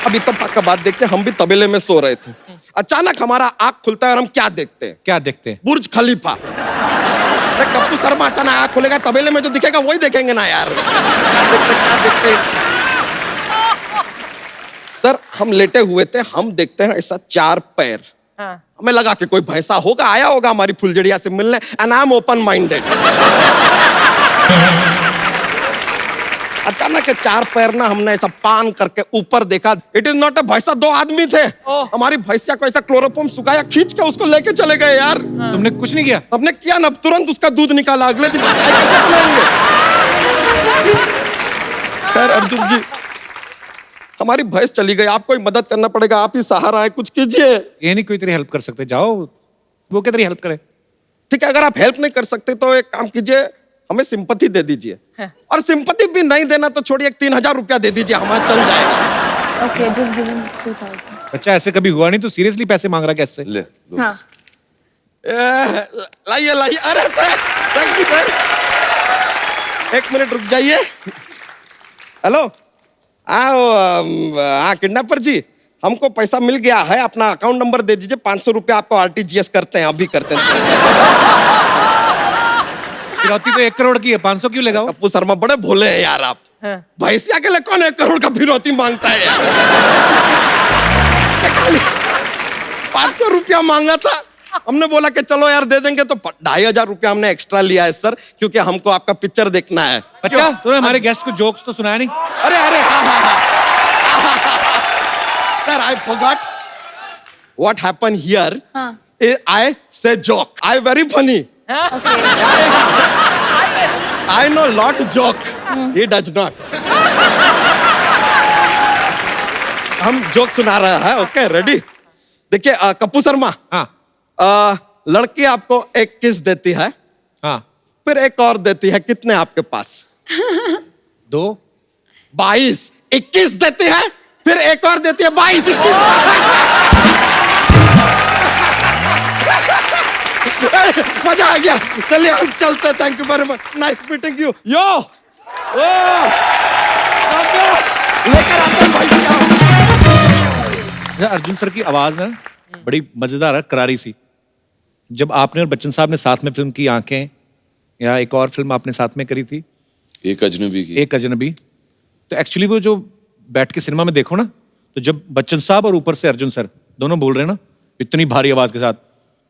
अब इत्तेफाक का बात देखते, हम भी तबेले में सो रहे थे। अचानक हमारा आंख खुलता है और हम क्या देखते हैं? क्या देखते हैं? बुर्ज खलीफा। अरे कप्पू शर्मा अचानक आंख खुलेगा, तबेले में जो दिखेगा वही देखेंगे ना यार। क्या देखते सर, हम लेटे हुए थे, हम देखते हैं ऐसा 4 पैर। हमें लगा कि कोई भैंसा होगा, आया होगा हमारी फुलझड़िया से मिलने, and I am open minded. अचानक 4 पैर ना हमने ऐसा पान करके ऊपर देखा। इट इज नॉट अ भैंसा, 2 आदमी थे। हमारी भैंसिया को ऐसा क्लोरोफॉर्म सुखाया, खींच के उसको लेके चले गए यार। तुमने कुछ नहीं किया? हमने किया ना, तुरंत उसका दूध निकाला। अगले दिन कैसे बनाएंगे? खैर अर्जुन जी, हमारी भैंस चली गई, आपको ही मदद करना पड़ेगा, आप ही सहारा है, कुछ कीजिए। ये नहीं कोई तेरी हेल्प कर सकते, जाओ वो क्या तेरी हेल्प करे। ठीक है, अगर आप हेल्प नहीं कर सकते तो एक काम कीजिए, हमें सिंपैथी दे दीजिए। और सिंपैथी भी नहीं देना तो छोड़िए, 3000 रुपया दे दीजिए, हमारा चल जाएगा। Okay, just give him 2000. अच्छा ऐसे कभी हुआ नहीं, तू सीरियसली पैसे मांग रहा कैसे? ले दो। हाँ. लाइए लाइए। अरे थैंक यू सर, 1 मिनट रुक जाइए। हेलो, हाँ किडनैपर जी, हमको पैसा मिल गया है, अपना अकाउंट नंबर दे दीजिए, 500 रुपया आपको RTGS करते हैं, अभी करते हैं। फिरौती तो 1 करोड़ की है, 500 क्यों लेगा? कप्पू शर्मा बड़े भोले हैं यार आप। भैंसिया के लिए कौन 1 करोड़ का फिरौती मांगता है यार? 500 रुपया मांगा था। हमने बोला कि चलो यार दे देंगे, तो 2500 रुपया हमने एक्स्ट्रा लिया है सर, क्योंकि हमको आपका पिक्चर देखना है। अच्छा, तूने हमारे गेस्ट को जोक्स तो सुनाया नहीं? अरे अरे sir, I forgot what happen here. I say joke. I very funny. I know lot joke. He does not. हम जोक सुना रहे हैं। Okay, ready? देखिए कपूर शर्मा, हाँ लड़की आपको एक किस देती है, हाँ, फिर एक और देती है, कितने आपके पास? 2 22। 21 देती है, फिर एक और देती है 22, 21। मजा आ गया। चलिए हम चलते। Thank you very much, nice meeting you. यो लेकर आते हैं भाई साहब। अर्जुन सर की आवाज है बड़ी मजेदार है, करारी सी। जब आपने और बच्चन साहब ने साथ में फिल्म की आंखें, या एक और फिल्म आपने साथ में करी थी, एक अजनबी की। एक अजनबी, तो एक्चुअली वो जो बैठ के सिनेमा में देखो ना, तो जब बच्चन साहब और ऊपर से अर्जुन सर दोनों बोल रहे हैं ना इतनी भारी आवाज के साथ,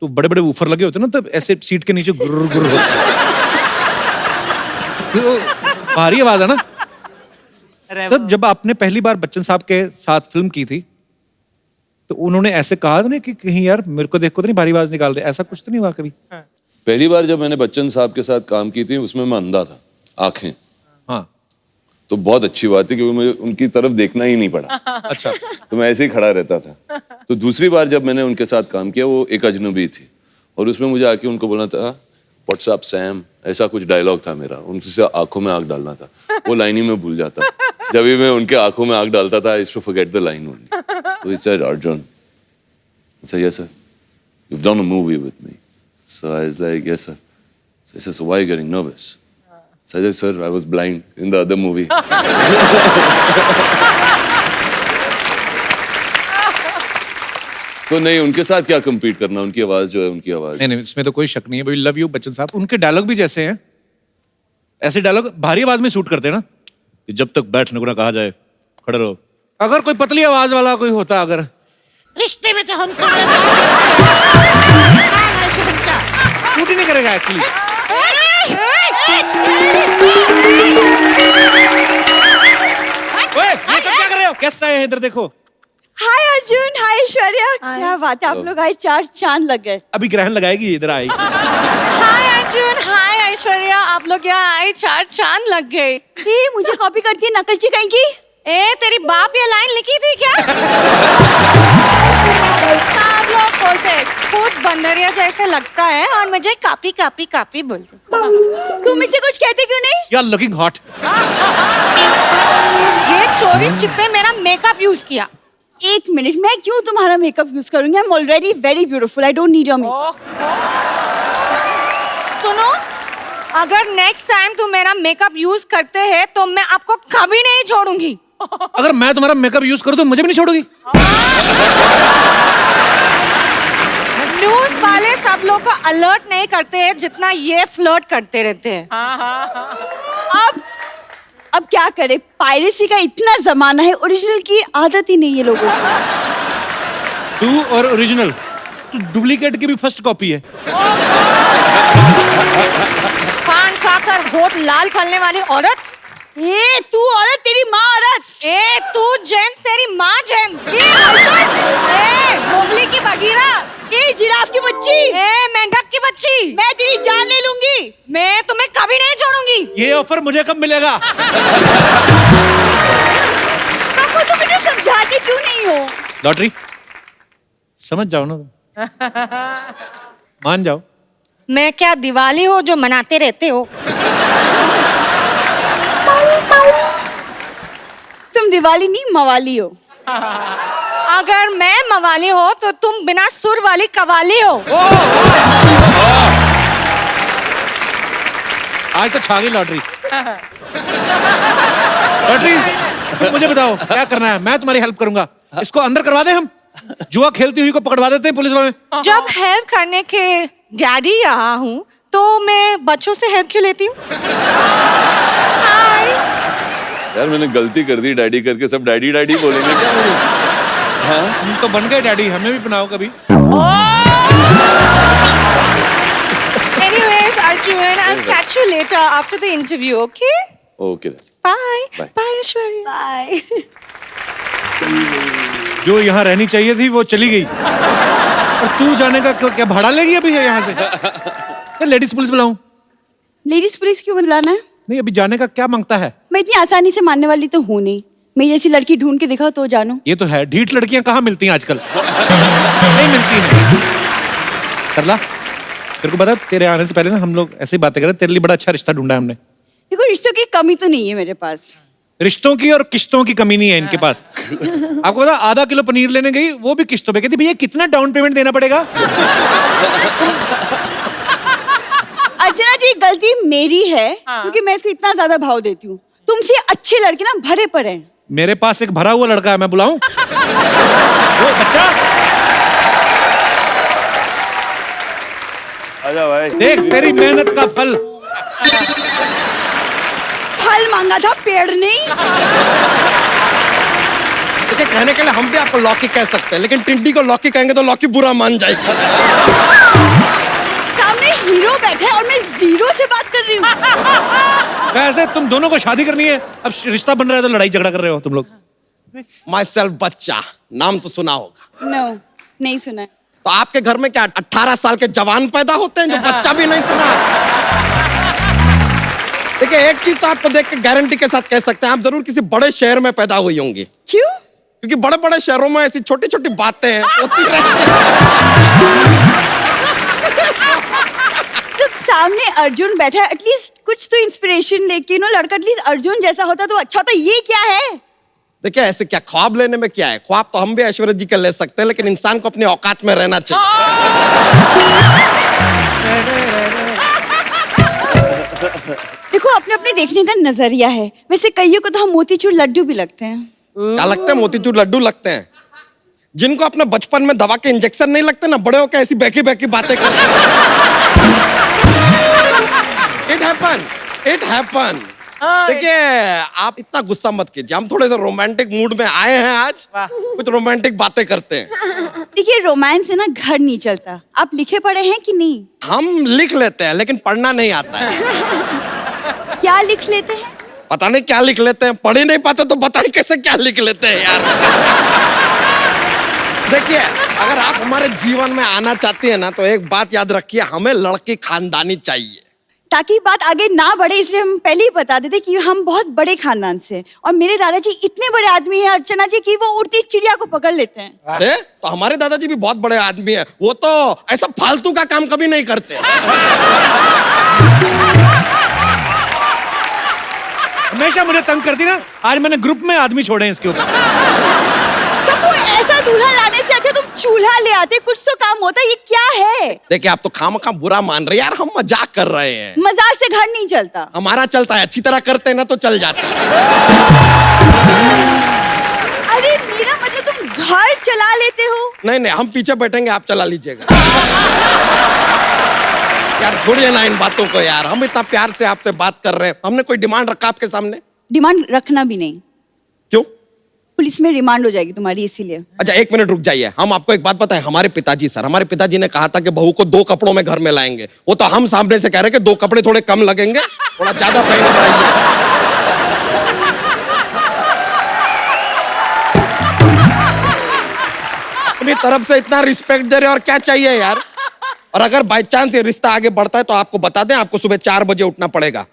तो बड़े बड़े ऊफर लगे होते ना, तब ऐसे सीट के नीचे गुर्र गुर्र होते। तो भारी आवाज है ना। तब जब आपने पहली बार बच्चन साहब के साथ फिल्म की थी, तो उन्होंने ऐसे कहा था ना कि कहीं यार मेरे को देखो तो नहीं भारी आवाज निकाल रहे, ऐसा कुछ तो नहीं हुआ कभी? पहली बार जब मैंने बच्चन साहब के साथ काम की थी, उसमें मैं अंधा था, आंखें। हाँ, तो बहुत अच्छी बात है, क्योंकि मुझे उनकी तरफ देखना ही नहीं पड़ा। अच्छा। तो मैं ऐसे ही खड़ा रहता था। तो दूसरी बार जब मैंने उनके साथ काम किया, वो एक अजनबी थी, और उसमें मुझे आके उनको बोलना था व्हाट्स अप सैम, ऐसा कुछ डायलॉग था मेरा। उनसे आंखों में आंख डालना था, वो लाइन ही मैं भूल जाता। जब भी मैं उनके आंखों में आंख डालता था, I used to forget the line only. So he said, Arjun. I said, yes, sir. You've done a movie with me. So I was like, yes, sir. So he said, so why are you getting nervous? So I said, sir, I was blind in the other movie. तो नहीं, उनके साथ क्या compete करना, उनकी आवाज जो है, उनकी आवाज। नहीं, इसमें तो कोई शक नहीं है। वी लव यू बच्चन साहब। उनके डायलॉग भी जैसे हैं, ऐसे डायलॉग भारी आवाज में शूट करते हैं ना, कि जब तक बैठने को ना कहा जाए खड़े रहो। अगर कोई पतली आवाज वाला कोई होता, अगर रिश्ते में तो हम शूट ही नहीं करेगा एक्चुअली। ओए, ये सब क्या कर रहे हो? गेस्ट आए हैं, इधर देखो। हाय अर्जुन, हाय ऐश्वर्या, क्या बात है, आप लोग आज 4 चांद लग गए। अभी ग्रहण लगाएगी, इधर आएगी। हाय अर्जुन, हाय ऐश्वर्या, आप लोग यहाँ आए 4 चांद लग गए। मुझे कॉपी करती है, नकलची कहीं की। ए, तेरी बाप ये लाइन लिखी थी क्या? आप लोग बोलते खुद बंदरिया जैसे लगता है, और मुझे कापी कापी कापी बोलते। तुम इसे कुछ कहते क्यों नहीं? You are looking hot. ये चोरी छिपे मेरा मेकअप यूज किया। 1 मिनट, मैं क्यों तुम्हारा मेकअप यूज करूंगी? I am already very beautiful, I don't need your makeup. सुनो, अगर नेक्स्ट टाइम तुम मेरा मेकअप यूज करते हैं तो मैं आपको कभी नहीं छोड़ूंगी। अगर मैं तुम्हारा मेकअप यूज करूं तो मुझे भी नहीं छोड़ोगी? न्यूज वाले सब लोग को अलर्ट नहीं करते हैं जितना ये फ्लर्ट करते रहते हैं। अब क्या करे, पायरेसी का इतना जमाना है, ओरिजिनल की आदत ही नहीं है लोगों को। तू और ओरिजिनल डुप्लीकेट की भी फर्स्ट कॉपी है। पान खाकर होठ लाल करने वाली औरत। ए, तू औरत, तेरी माँ औरत। ए, तू जेंट्स, तेरी माँ जेंट्स। ए, मोगली की बगीरा। ए, जिराफ की बच्ची। ए, मेंढक की बच्ची। मैं तेरी जान ले लूंगी। मैं तुम्हें कभी नहीं छोड़ूंगी। ये ऑफर मुझे कब मिलेगा? काकू, तुम मुझे समझाती क्यों नहीं हो? लॉटरी समझ जाओ ना, मान जाओ। मैं क्या दिवाली हो जो मनाते रहते हो? तुम दिवाली नहीं, मवाली हो। अगर मैं मवाली हो तो तुम बिना सुर वाली कवाली हो। आज तो छा गई लॉटरी। लॉटरी, तुम मुझे बताओ क्या करना है, मैं तुम्हारी हेल्प करूंगा। इसको अंदर करवा दे, हम जुआ खेलती हुई को पकड़वा देते हैं पुलिस वाले। जब हेल्प करने के डैडी यहाँ हूँ तो मैं बच्चों से हेल्प क्यों लेती हूँ? यार मैंने गलती कर दी, डैडी करके सब डैडी डैडी बोलेंगे क्या मुझे? तुम तो बन गए डैडी, हमें भी बनाओ कभी। Anyways, Arjun, I'll catch you later after the interview, okay? Okay Bye. Bye. Bye, Aishwarya. Bye. जो यहाँ रहनी चाहिए थी वो चली गई, और तू जाने का क्या भाड़ा लेगी अभी यहाँ से? क्या लेडीज पुलिस बुलाऊं? लेडीज पुलिस क्यों बुलाना है? नहीं, अभी जाने का क्या मांगता है? मैं इतनी आसानी से मानने वाली तो हूँ नहीं। मेरी जैसी लड़की ढूंढ के दिखाओ तो जानो। ये तो है, ढीठ लड़कियां कहाँ मिलती हैं आजकल? नहीं मिलती हैं। सरला, तेरे को पता है, तेरे आने से पहले ना हम लोग ऐसे ही बातें कर रहे, तेरे लिए बड़ा अच्छा रिश्ता ढूंढा है हमने। देखो, रिश्तों की कमी तो नहीं है मेरे पास। रिश्तों की और किश्तों की कमी नहीं है इनके पास। आपको पता, आधा किलो पनीर लेने गई, वो भी किश्तों पे। कहती भैया कितना डाउन पेमेंट देना पड़ेगा? अर्चना जी, गलती मेरी है क्योंकि मैं इसको इतना ज्यादा भाव देती हूँ। तुमसे अच्छे लड़के ना भरे पड़े हैं। मेरे पास एक भरा हुआ लड़का है, मैं बुलाऊं? वो बच्चा आजा भाई। देख तेरी मेहनत का फल। फल मांगा था, पेड़ नहीं। देखिए, कहने के लिए हम भी आपको लौकी कह सकते हैं, लेकिन टिंडी को लौकी कहेंगे तो लौकी बुरा मान जाएगी। सामने हीरो बैठा है और मैं जीरो से बात कर रही हूँ। वैसे तुम दोनों को शादी करनी है, अब रिश्ता बन रहा है तो लड़ाई झगड़ा कर रहे हो तुम लोग। माई सेल्फ बच्चा, नाम तो सुना होगा। नो, नहीं सुना है। तो आपके घर में क्या 18 साल के जवान पैदा होते हैं जो बच्चा भी नहीं सुना? देखिए, एक चीज तो आपको देख के गारंटी के साथ कह सकते हैं, आप जरूर किसी बड़े शहर में पैदा हुई होंगी। क्यों? क्योंकि बड़े बड़े शहरों में ऐसी छोटी छोटी बातें होती रहती हैं। जब सामने अर्जुन बैठा है, एटलीस्ट कुछ तो इंस्पिरेशन लेके नो, लड़का एटलीस्ट अर्जुन जैसा होता तो अच्छा होता। ये क्या है? देखिए, ऐसे क्या ख्वाब लेने में क्या है? ख्वाब तो हम भी ऐश्वर्या जी के ले सकते हैं, लेकिन इंसान को अपनी औकात में रहना चाहिए। देखो, अपने अपने देखने का नजरिया है। वैसे कईयों को तो हम मोतीचूर लड्डू भी लगते हैं। क्या लगते हैं? मोतीचूर लड्डू लगते हैं। जिनको अपने बचपन में दवा के इंजेक्शन नहीं लगते ना, बड़े होकर ऐसी बैकी बैकी बातें करते हैं। It happened. देखिए, आप इतना गुस्सा मत कीजिए, हम थोड़े से रोमांटिक मूड में आए हैं आज, कुछ रोमांटिक बातें करते हैं। देखिए, रोमांस से ना घर नहीं चलता। आप लिखे पढ़े हैं कि नहीं? हम लिख लेते हैं, लेकिन पढ़ना नहीं आता है। क्या लिख लेते हैं? पता नहीं क्या लिख लेते हैं, पढ़ ही नहीं पाते तो बताइए कैसे क्या लिख लेते हैं यार। देखिए, अगर आप हमारे जीवन में आना चाहती है ना, तो एक बात याद रखिए, हमें लड़की खानदानी चाहिए। ताकि बात आगे ना बढ़े, इसलिए हम पहले ही बता देते कि हम बहुत बड़े खानदान से हैं। और मेरे दादाजी इतने बड़े आदमी हैं अर्चना जी कि वो उड़ती चिड़िया को पकड़ लेते हैं। अरे, तो हमारे दादाजी भी बहुत बड़े आदमी हैं, वो तो ऐसा फालतू का काम कभी नहीं करते। हमेशा मुझे तंग करती ना, आज मैंने ग्रुप में आदमी छोड़े हैं इसके ऊपर। तो वो ऐसा दूल्हा लाने से अच्छा तुम चूल्हा ले आते, कुछ तो काम होता। ये क्या है? देखिए, आप तो खामखा बुरा मान रहे हैं यार, हम मजाक कर रहे हैं। मजाक से घर नहीं चलता। हमारा चलता है, अच्छी तरह करते हैं ना तो चल जाता है। अरे मेरा मतलब तुम घर चला लेते हो? नहीं नहीं, हम पीछे बैठेंगे, आप चला लीजिएगा। यार छोड़िए ना इन बातों को यार, हम इतना प्यार से आपसे बात कर रहे हैं, हमने कोई डिमांड रखा आपके सामने? डिमांड रखना भी नहीं। क्यों? पुलिस में रिमांड हो जाएगी तुम्हारी, इसीलिए। अच्छा, एक मिनट रुक जाइए, हम आपको एक बात बताएं। हमारे पिताजी ने कहा था कि बहू को 2 कपड़ों में घर में लाएंगे। वो तो हम सामने से कह रहे हैं कि 2 कपड़े थोड़े कम लगेंगे, थोड़ा ज्यादा पहनना पड़ेगा। अपनी तरफ से इतना रिस्पेक्ट दे रहे और क्या चाहिए यार। और अगर बाई चांस ये रिश्ता आगे बढ़ता है तो आपको बता दें, आपको सुबह 4 बजे उठना पड़ेगा।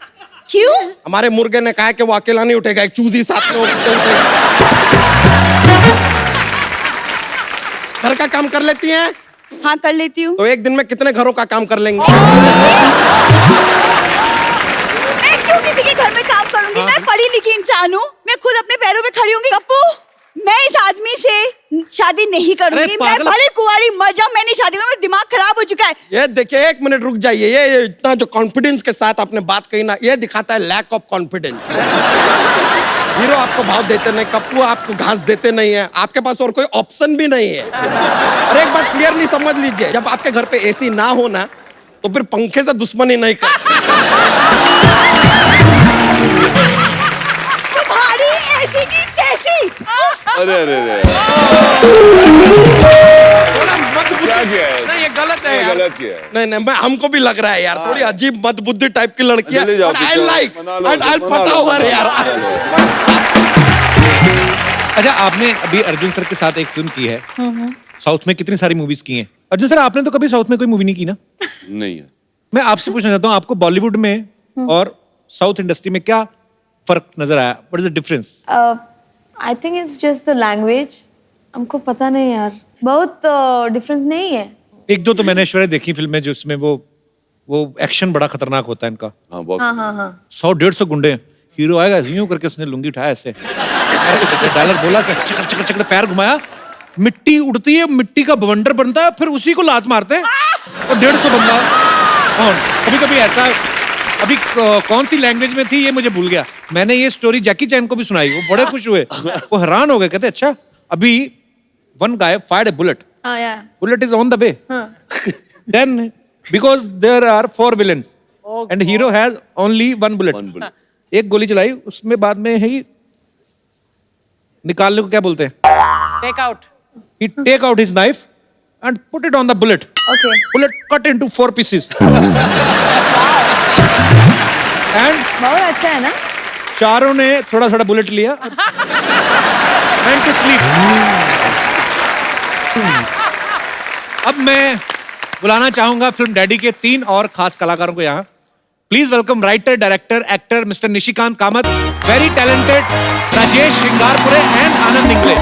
क्यों? हमारे मुर्गे ने कहा है कि वो अकेला नहीं उठेगा, एक चूजी साथ में उठेगा। घर का काम कर लेती हैं? हाँ, कर लेती हूँ। तो एक दिन में कितने घरों का काम कर लेंगे? मैं क्यों किसी के घर में काम करूंगी? मैं पढ़ी लिखी इंसान हूँ, मैं खुद अपने पैरों पे खड़ी होंगी। कप्पू, मैं इस आदमी से शादी नहीं करूंगी। मैं भले कुंवारी मर जाऊं, मैं नहीं शादी करूंगी। मेरा दिमाग खराब हो चुका है। ये देखिए, एक मिनट रुक जाइए। ये इतना जो कॉन्फिडेंस के साथ आपने बात कही ना, ये दिखाता है लैक ऑफ कॉन्फिडेंस। हीरो आपको भाव देते नहीं, कप्पू आपको घास देते नहीं है, आपके पास और कोई ऑप्शन भी नहीं है। और एक बात क्लियरली समझ लीजिए, जब आपके घर पे एसी ना हो ना, तो फिर पंखे से दुश्मनी नहीं कर। तुम्हारी ऐसी की तैसी। अरे अरे अरे थोड़ा मदबुद्धि क्या किया है? नहीं, ये गलत है ये यार। गलत किया है। नहीं नहीं, मैं हमको भी लग रहा है यार, थोड़ी अजीब मदबुद्धि टाइप की लड़की है। चले जाओ, आई चलो, लाइक, मना लो, आई मना पता लो, हुआ मना यार। अच्छा, आपने अभी अर्जुन सर के साथ एक फिल्म की है, साउथ में कितनी सारी मूवीज की हैं। अर्जुन सर, आपने तो कभी साउथ में कोई मूवी नहीं की ना? नहीं है। मैं आपसे पूछना चाहता हूँ, आपको बॉलीवुड में और साउथ इंडस्ट्री में क्या फर्क नजर आया? What is the difference? I think it's just the language. हमको पता नहीं यार, बहुत डिफरेंस नहीं है. एक दो तो मैंने ऐश्वर्या देखी फिल्में जिसमें वो एक्शन बड़ा खतरनाक होता है इनका। हाँ बहुत। हाँ. 100-150 गुंडे हैं, हीरो आएगा यूं करके उसने लुंगी उठाया ऐसे, डायलॉग बोला, चकर चकर चकर पैर घुमाया, मिट्टी उड़ती है, मिट्टी का बवंडर बनता है, फिर उसी को लात मारते हैं और 150 बंदा। कभी कभी ऐसा, अभी कौन सी लैंग्वेज में थी ये मुझे भूल गया। मैंने ये स्टोरी जैकी चैन को भी सुनाई, वो बड़े खुश हुए, वो हैरान हो गए, कहते अच्छा अभी one guy fired A bullet, bullet is on the way. Then, because there are 4 villains and hero has only one bullet. One bullet. एक गोली चलाई, उसमें बाद में ही निकालने को क्या बोलते हैं? Take out. He take out his knife and put it on the bullet. Okay. Bullet cut into 4 pieces. And बहुत अच्छा है ना? चारों ने थोड़ा थोड़ा बुलेट लिया and to sleep. अब मैं बुलाना चाहूंगा फिल्म डैडी के 3 और खास कलाकारों को यहाँ. Please welcome writer, director, actor mister Nishikant Kamat, very talented Rajesh Shringarpure and Anand Ingle.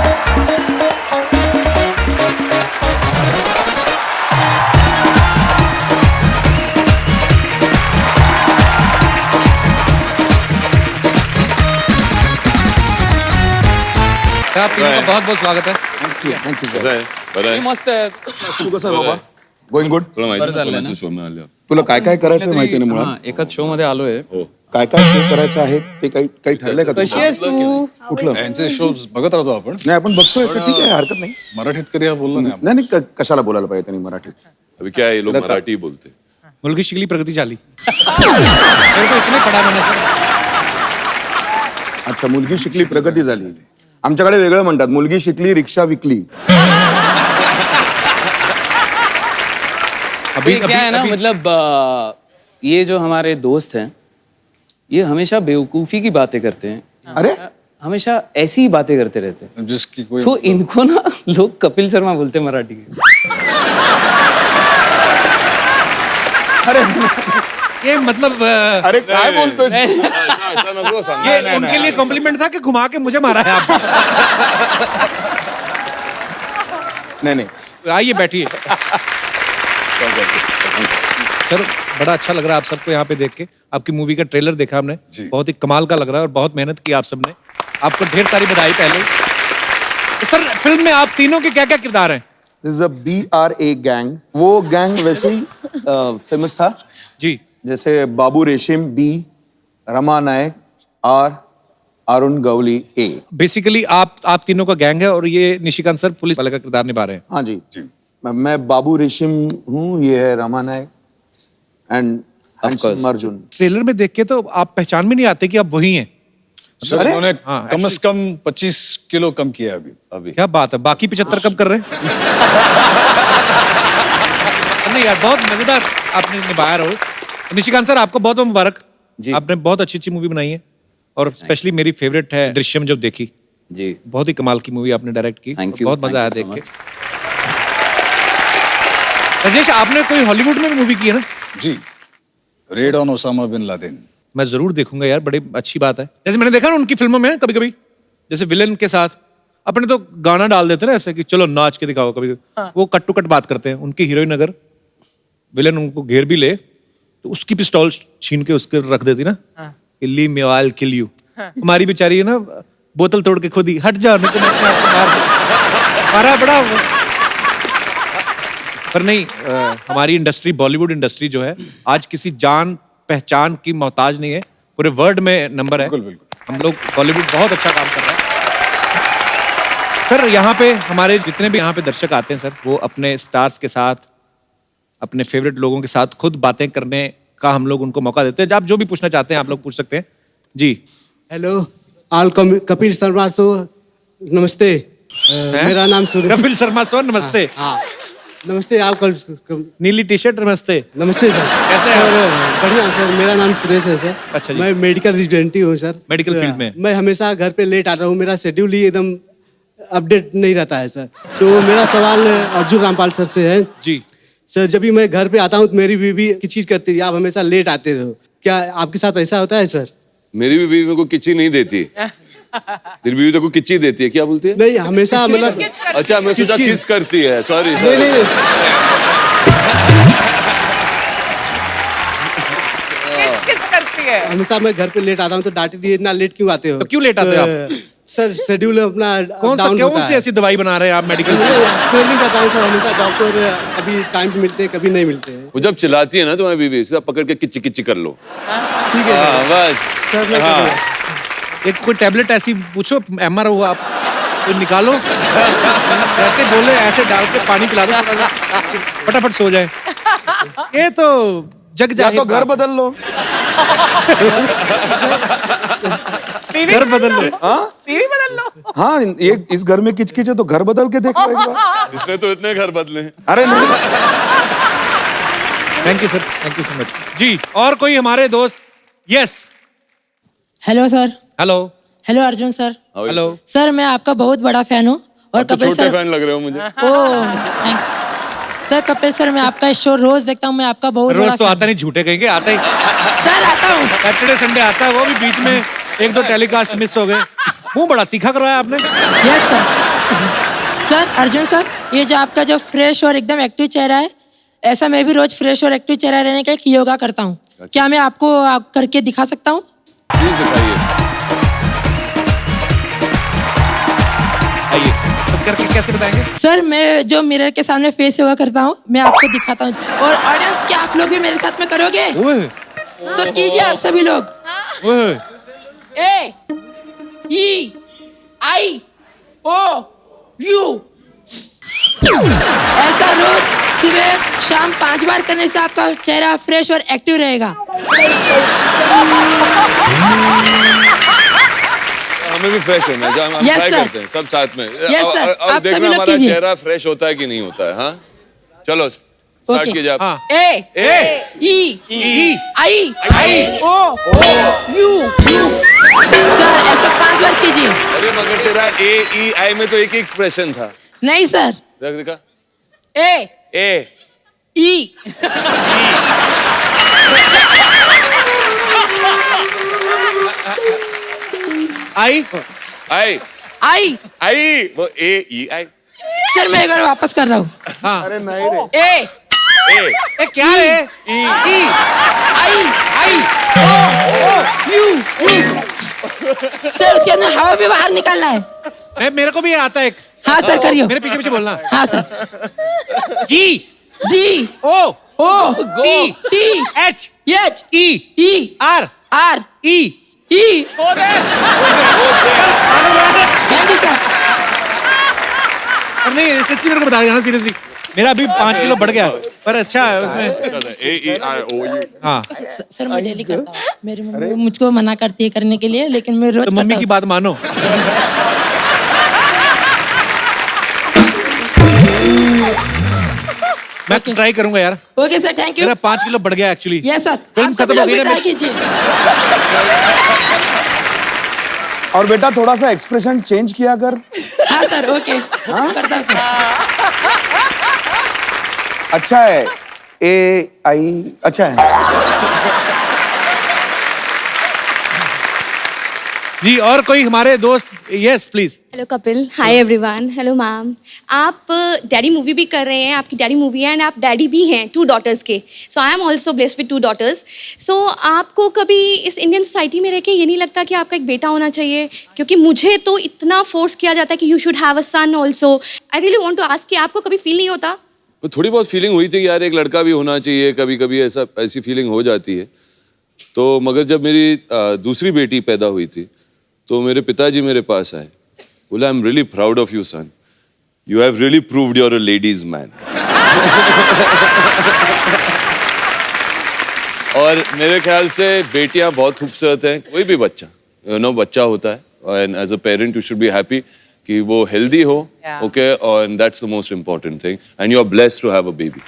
आप तीनों का बहुत बहुत स्वागत है. कसं आहे? बरं आहे? मस्त आहे. तू कसं आहे बाबा? Going good. तुला माहिती बरं आहे चाललंय कोणाच्या शो आल्या? तुला काय काय करायचं माहिती नाही मुळात. हा, एकाच शो मध्ये आलोय. हो. काय काय शो करायचं आहे ते काही काही ठरलंय का कशी तुझं? आहेस तू? कुठलं? यांचे शो बघत राहतो आपण. नाही आपण बघतोय तर ठीक आहे, हरकत नाही. मराठीत करूया बोललो नाही आपण. नाही नाही, कशाला बोलायला पाहिजे त्यांनी मराठीत? अभी क्या है, ये लोग मराठी बोलते हैं. मुलगी शिकली प्रगती झाली. मेरे को इतने खड़ा मैंने सर. अच्छा, मुलगी शिकली प्रगती झाली. आमच्याकडे वेगळं म्हणतात, मुलगी शिकली रिक्षा विकली. अभी क्या है ना, मतलब ये जो हमारे दोस्त हैं, ये हमेशा बेवकूफी की बातें करते हैं. अरे हमेशा ऐसी ही बातें करते रहते हैं. जिसकी कोई तो इनको ना लोग कपिल शर्मा बोलते हैं मराठी के. ये मतलब अरे काय बोलतोय? ऐसा नको सांग. ये उनके लिए कॉम्प्लीमेंट था कि घुमा के मुझे मारा है आपने? नाही नाही, आइए बैठिए. सर बड़ा अच्छा लग रहा है आप सबको यहाँ पे देख के. आपकी मूवी का ट्रेलर देखा हमने, बहुत ही कमाल का लग रहा है और बहुत मेहनत की आप सबने. आपको ढेर सारी बधाई पहले. तो सर फिल्म में आप तीनों के क्या क्या किरदार हैं? This is a BRA gang. वो गैंग वैसे ही फेमस था जी. जैसे Babu Reshim B, Rama Nayak R, Arun Gawli A. Basically आप तीनों का गैंग है और ये निशिकांत सर पुलिस वाले का किरदार निभा रहे हैं. हाँ जी. मैं बाबू रेशिम हूँ, ये है रमा नायक एंड अर्जुन. ट्रेलर में देख के तो आप पहचान में नहीं आते कि आप वही हैं. सर उन्होंने हाँ, कम से कम 25 किलो कम किया है अभी. क्या बात है, बाकी 75 कब कर रहे हैं? नहीं यार, बहुत मजेदार आपने निभाया रोल. निशिकांत सर आपको बहुत बहुत मुबारक. आपने बहुत अच्छी अच्छी मूवी बनाई है और स्पेशली मेरी फेवरेट है दृश्यम, जब देखी जी, बहुत ही कमाल की मूवी आपने डायरेक्ट की. Thank you, बहुत मजा आया thank you देख so के. राजेश, आपने कोई हॉलीवुड में भी मूवी की है ना? जी, red on Osama bin Laden. मैं जरूर देखूंगा यार, बड़ी अच्छी बात है. जैसे मैंने देखा ना उनकी फिल्मों में कभी कभी, जैसे विलेन के साथ अपने तो गाना डाल देते ना ऐसे कि चलो नाच के दिखाओ. कभी वो कट टू कट बात करते हैं. उनकी हीरोइन अगर विलेन उनको घेर भी ले तो उसकी पिस्तौल छीन के उसके रख देती ना, ली मी आई विल किल यू. हमारी बेचारी है ना, बोतल तोड़ के खुद ही हट जाओ नहीं तो मैं आपको मारा बड़ा. पर नहीं, हमारी इंडस्ट्री, बॉलीवुड इंडस्ट्री जो है आज किसी जान पहचान की मोहताज नहीं है. पूरे वर्ल्ड में नंबर है. हम लोग बॉलीवुड बहुत अच्छा काम कर रहा है. सर यहाँ पे हमारे जितने भी यहाँ पे दर्शक आते हैं सर, वो अपने स्टार्स के साथ, अपने फेवरेट लोगों के साथ खुद बातें करने का हम लोग उनको मौका देते हैं. आप जो भी पूछना चाहते हैं आप लोग पूछ सकते हैं जी. Hello, all Kapil Sharma show नमस्ते मेरा नाम सुरेश। कपिल शर्मा सर नमस्ते। हाँ नमस्ते आप कल नीली टी शर्ट नमस्ते। नमस्ते सर। कैसे हैं सर बढ़िया सर, मेरा नाम सुरेश है सर। अच्छा जी। मैं मेडिकल रेजिडेंट हूँ सर। मेडिकल फील्ड में। मैं हमेशा घर पे लेट आता हूँ, मेरा शेड्यूल ही एकदम अपडेट नहीं रहता है सर। तो मेरा सवाल अर्जुन रामपाल सर से है। जी सर, जब भी मैं घर पे आता हूँ तो मेरी बीवी की चीज करती है, आप हमेशा लेट आते रहो, क्या आपके साथ ऐसा होता है सर? मेरी भी बीवी मेरे को किच्ची नहीं देती। तेरी बीवी तो को किच्ची देती है, क्या बोलती है? नहीं हमेशा मतलब। अच्छा मैं सोचा किस करती है, सॉरी नहीं नहीं किच करती है। हमेशा मैं घर पे लेट आता हूँ तो डांटती है, इतना लेट क्यों आते हो? तो क्यों लेट आते हो आप? सर शेड्यूल अपना कौन सी ऐसी दवाई बना रहे हैं आप मेडिकल में? सेलिंग करता हूँ सर, हमेशा डॉक्टर अभी टाइम पे मिलते हैं, कभी नहीं मिलते हैं। वो जब चिल्लाती है ना तुम्हारी बीवी, सीधा पकड़ के किच्ची किच्ची कर लो। ठीक है बस सर। मैं एक कोई टैबलेट ऐसी पूछो, एमआर हुआ आप तो निकालो, ऐसे बोले ऐसे डाल के पानी पिला दो, फटाफट सो जाए। ये तो जग जाए। तो घर बदल लो। घर बदल लो। हाँ टीवी बदल लो। हाँ, ये इस घर में किचकिच है तो घर बदल के देखो एक बार। इसने तो इतने घर बदले हैं। अरे नहीं। Thank you sir, thank you so much जी। और कोई हमारे दोस्त? Yes. Hello sir. Hello. Hello Arjun sir. Hello sir, मैं आपका बहुत बड़ा फैन हूँ और तो कपिल छोटे सर। फैन लग रहे हो मुझे। ओह थैंक्स सर। कपिल सर, मैं आपका शो रोज देखता हूँ, मैं आपका बहुत रोज बड़ा तो आता नहीं, झूठे कहेंगे, आता ही सर आता हूँ। सैटरडे संडे आता है, वो भी बीच में एक दो टेलीकास्ट मिस हो गए। मुंह बड़ा तीखा करवाया आपने। Yes sir. Sir Arjun sir, ये जो आपका जो फ्रेश और एकदम एक्टिव चेहरा है, ऐसा मैं भी रोज फ्रेश और एक्टिव चेहरा रहने का एक योगा करता हूँ। क्या मैं आपको करके दिखा सकता हूँ? प्लीज दिखाइए। आइए, तो करके कैसे बताएंगे? सर, मैं जो मिरर के सामने फेस योगा करता हूँ, मैं आपको दिखाता हूँ। और ऑडियंस, क्या आप लोग भी मेरे साथ में करोगे? तो कीजिए आप सभी लोग। ए ई आई ओ यू। ऐसा रोज सुबह शाम 5 बार करने से आपका चेहरा फ्रेश और एक्टिव रहेगा। हमें भी फ्रेश होना है, हम Yes, ट्राई sir. करते हैं सब साथ में। Yes, sir. और आप देखना सभी लोग हमारा कीजिए। चेहरा फ्रेश होता है कि नहीं होता है। हाँ चलो स्टार्ट कीजिए आप। ए ई आई ओ यू। सर, ऐसा 5 बार कीजिए। अरे मगर तेरा ए ई आई में तो एक ही एक्सप्रेशन था। नहीं सर। देख देखा। ए ई आई आई आई आई वो ए ई आई। सर, मैं एक बार वापस कर रहा हूँ। हाँ। अरे नहीं रे। ए क्या है? ई आई ओ यू। सर, उसके अंदर हवा भी बाहर निकालना है। मेरे को भी आता है एक। हाँ सर, करियो। मेरे पीछे पीछे बोलना। हाँ sir. G O T H H E R E thank you sir. और नहीं, सच्ची मेरे को बता देना सीरियसली, मेरा अभी 5 किलो बढ़ गया पर अच्छा है उसमें। ए ई आई ओ यू। हाँ सर, मैं डेली करता हूँ। मेरी मम्मी मुझको मना करती है करने के लिए, लेकिन मैं रोज तो मम्मी की बात मानो। मैं ट्राई करूंगा यार। Okay sir, thank you. मेरा 5 किलो बढ़ गया एक्चुअली। Yes sir. फिल्म आप सभी खत्म हो लोग गई भी ना ट्राई कीजिए। और बेटा थोड़ा सा एक्सप्रेशन चेंज किया कर। हाँ सर, ओके करता हूँ सर। अच्छा है। ए आई अच्छा है। जी, और कोई हमारे दोस्त? Yes please. Hello Kapil, hi everyone, hello ma'am. आप डैडी मूवी भी कर रहे हैं, आपकी डैडी मूवी है एंड आप डैडी भी हैं 2 डॉटर्स के। So I am also blessed with 2 daughters. So आपको कभी इस इंडियन सोसाइटी में रह के ये नहीं लगता कि आपका एक बेटा होना चाहिए? क्योंकि मुझे तो इतना फोर्स किया जाता है कि you should have a son also. I really want to ask कि आपको कभी फील नहीं होता? थोड़ी बहुत फीलिंग हुई थी कि यार एक लड़का भी होना चाहिए, कभी कभी ऐसी फीलिंग हो जाती है। तो मगर जब मेरी दूसरी बेटी पैदा हुई थी तो मेरे पिताजी मेरे पास आए, बोला I am really proud of you son, you have really proved you are a ladies man. और मेरे ख्याल से बेटियां बहुत खूबसूरत हैं, कोई भी बच्चा बच्चा होता है, and as a parent you should be happy कि वो हेल्दी हो, Yeah. Okay, and that's the most important thing, and you are blessed to have a baby.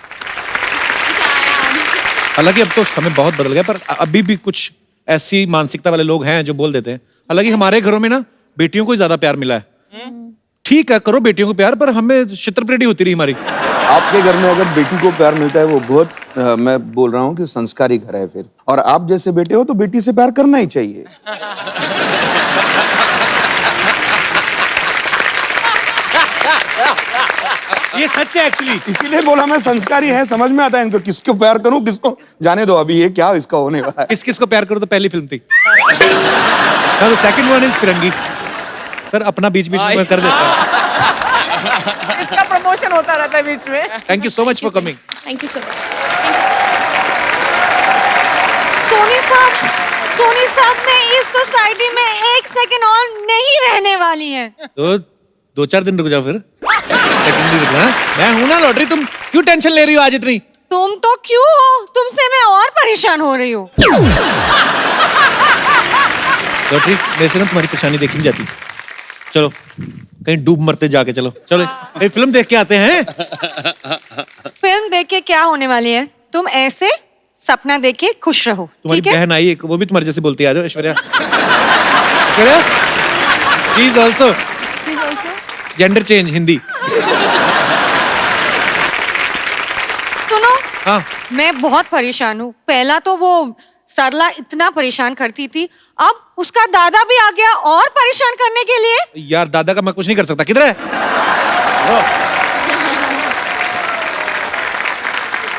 हालांकि अब तो समय बहुत बदल गया, पर अभी भी कुछ ऐसी मानसिकता वाले लोग हैं जो बोल देते हैं। हालांकि हमारे घरों में ना बेटियों को ही ज्यादा प्यार मिला है। ठीक है, करो बेटियों को प्यार, पर हमें छित्रपरेडी होती रही हमारी। आपके घर में अगर बेटी को प्यार मिलता है वो बहुत मैं बोल रहा हूँ कि संस्कारी घर है फिर। और आप जैसे बेटे हो तो बेटी से प्यार करना ही चाहिए। ये सच है एक्चुअली। इसीलिए बोला मैं संस्कारी है, समझ में आता है इनको किसको प्यार करूं किसको जाने दो। अभी ये क्या इसका होने वाला है। किस किस को प्यार करो तो पहली फिल्म थी। Second one is Firangi. Sir अपना बीच बीच में कर देता हूं। इसका प्रमोशन होता रहता है बीच में। Thank you so much for coming. Thank you so much. Soni साहब मैं इस सोसाइटी में 1 सेकंड और नहीं रहने वाली है। तो 2-4 दिन रुक जाओ फिर। सेकंड भी रुकना। मैं हूं ना लॉटरी, तुम क्यों टेंशन ले रही हो आज इतनी? तुम तो क्यों हो, तुमसे मैं और परेशान हो रही हूँ। लॉटरी मेरे से ना तुम्हारी परेशानी देखी नहीं जाती। चलो कहीं डूब मरते जाके, चलो चलो कहीं फिल्म देख के आते हैं। फिल्म देख के क्या होने वाली है, तुम ऐसे सपना देख के खुश रहो। तुम्हारी ठीक है? बहन आई एक, वो भी तुम्हारे जैसे बोलती है। आ जाओ Aishwarya. Aishwarya please also gender change Hindi. सुनो, हाँ मैं बहुत परेशान हूँ। पहला तो वो सरला इतना परेशान करती थी, अब उसका दादा भी आ गया और परेशान करने के लिए। यार दादा का मैं कुछ नहीं कर सकता। किधर है?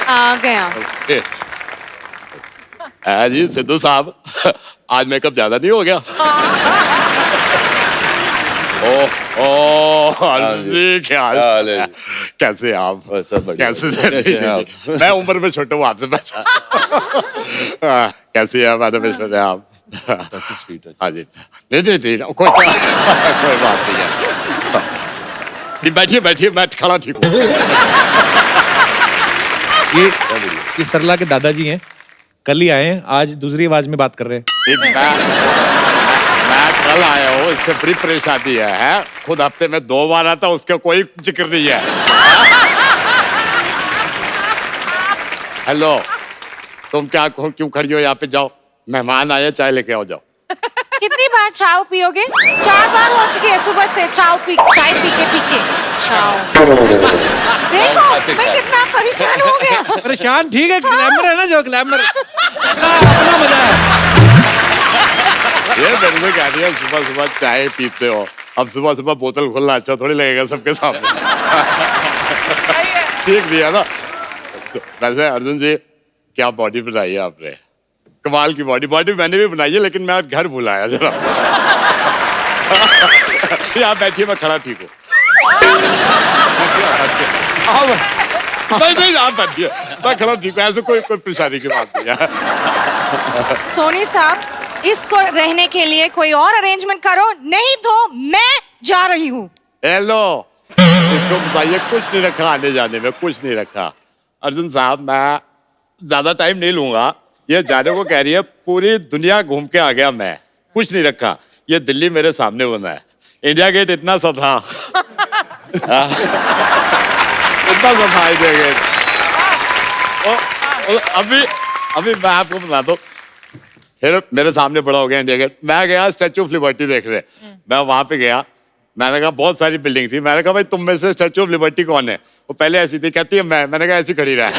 आ गया। जी सिद्धू साहब, आज मेकअप ज्यादा नहीं हो गया? अर्जुन जी क्या हाल है? कैसे आप? कैसे आप? मैं उम्र में छोटा हूँ आपसे बच्चा। कैसे है मैडम इसमें आप? हाँ जी, नहीं कोई बात नहीं है। बैठिए बैठिए, मैं खड़ा ठीक हूँ। ये सरला के दादाजी हैं, कल ही आए हैं, आज दूसरी आवाज में बात कर रहे हैं। मैं कल आया हूँ, इससे बड़ी परेशानी है? खुद हफ्ते में 2 बार आता, उसका कोई जिक्र नहीं है। हेलो, तुम क्या क्यों खड़ी हो यहाँ पे? जाओ, मेहमान आए, चाय लेके आओ, जाओ। कितनी बार चाय पियोगे? 4 बार हो चुकी है सुबह से चाय पी के। देखो मैं कितना परेशान हो गया। परेशान ठीक है, ग्लैमर है ना, जो ग्लैमर अपना मजा है। ये मेरे से कह दिया सुबह सुबह चाय पीते हो, अब सुबह सुबह बोतल खोलना अच्छा थोड़ी लगेगा सबके सामने। ठीक दिया ना। वैसे अर्जुन जी क्या बॉडी बनाई है आपने, कमाल की बॉडी मैंने भी बनाई है, लेकिन मैं घर भुलाया जरा। यहाँ बैठिए, मैं खड़ा ठीक हूँ। नहीं आप बैठिए, मैं खड़ा ठीक हूँ, ऐसे कोई परेशानी की बात नहीं है। सोनी साहब, इसको रहने के लिए कोई और अरेंजमेंट करो, नहीं तो मैं जा रही हूँ। हेलो, इसको बताइए, कुछ नहीं रखा आने जाने में, कुछ नहीं रखा। अर्जुन साहब, मैं ज्यादा टाइम नहीं लूंगा। ये जाने को कह रही है, पूरी दुनिया घूम के आ गया मैं, कुछ नहीं रखा। ये दिल्ली मेरे सामने बना है, इंडिया गेट इतना सा था। इतना सा था इंडिया गेट। अभी मैं आपको बता दूं, फिर मेरे सामने बड़ा हो गया इंडिया गेट। मैं गया स्टैचू ऑफ लिबर्टी देखने, मैं वहां पे गया, मैंने कहा बहुत सारी बिल्डिंग थी, मैंने कहा भाई तुम में से स्टैचू ऑफ लिबर्टी कौन है? वो पहले ऐसी थी, कहती है मैंने कहा ऐसी खड़ी रहा।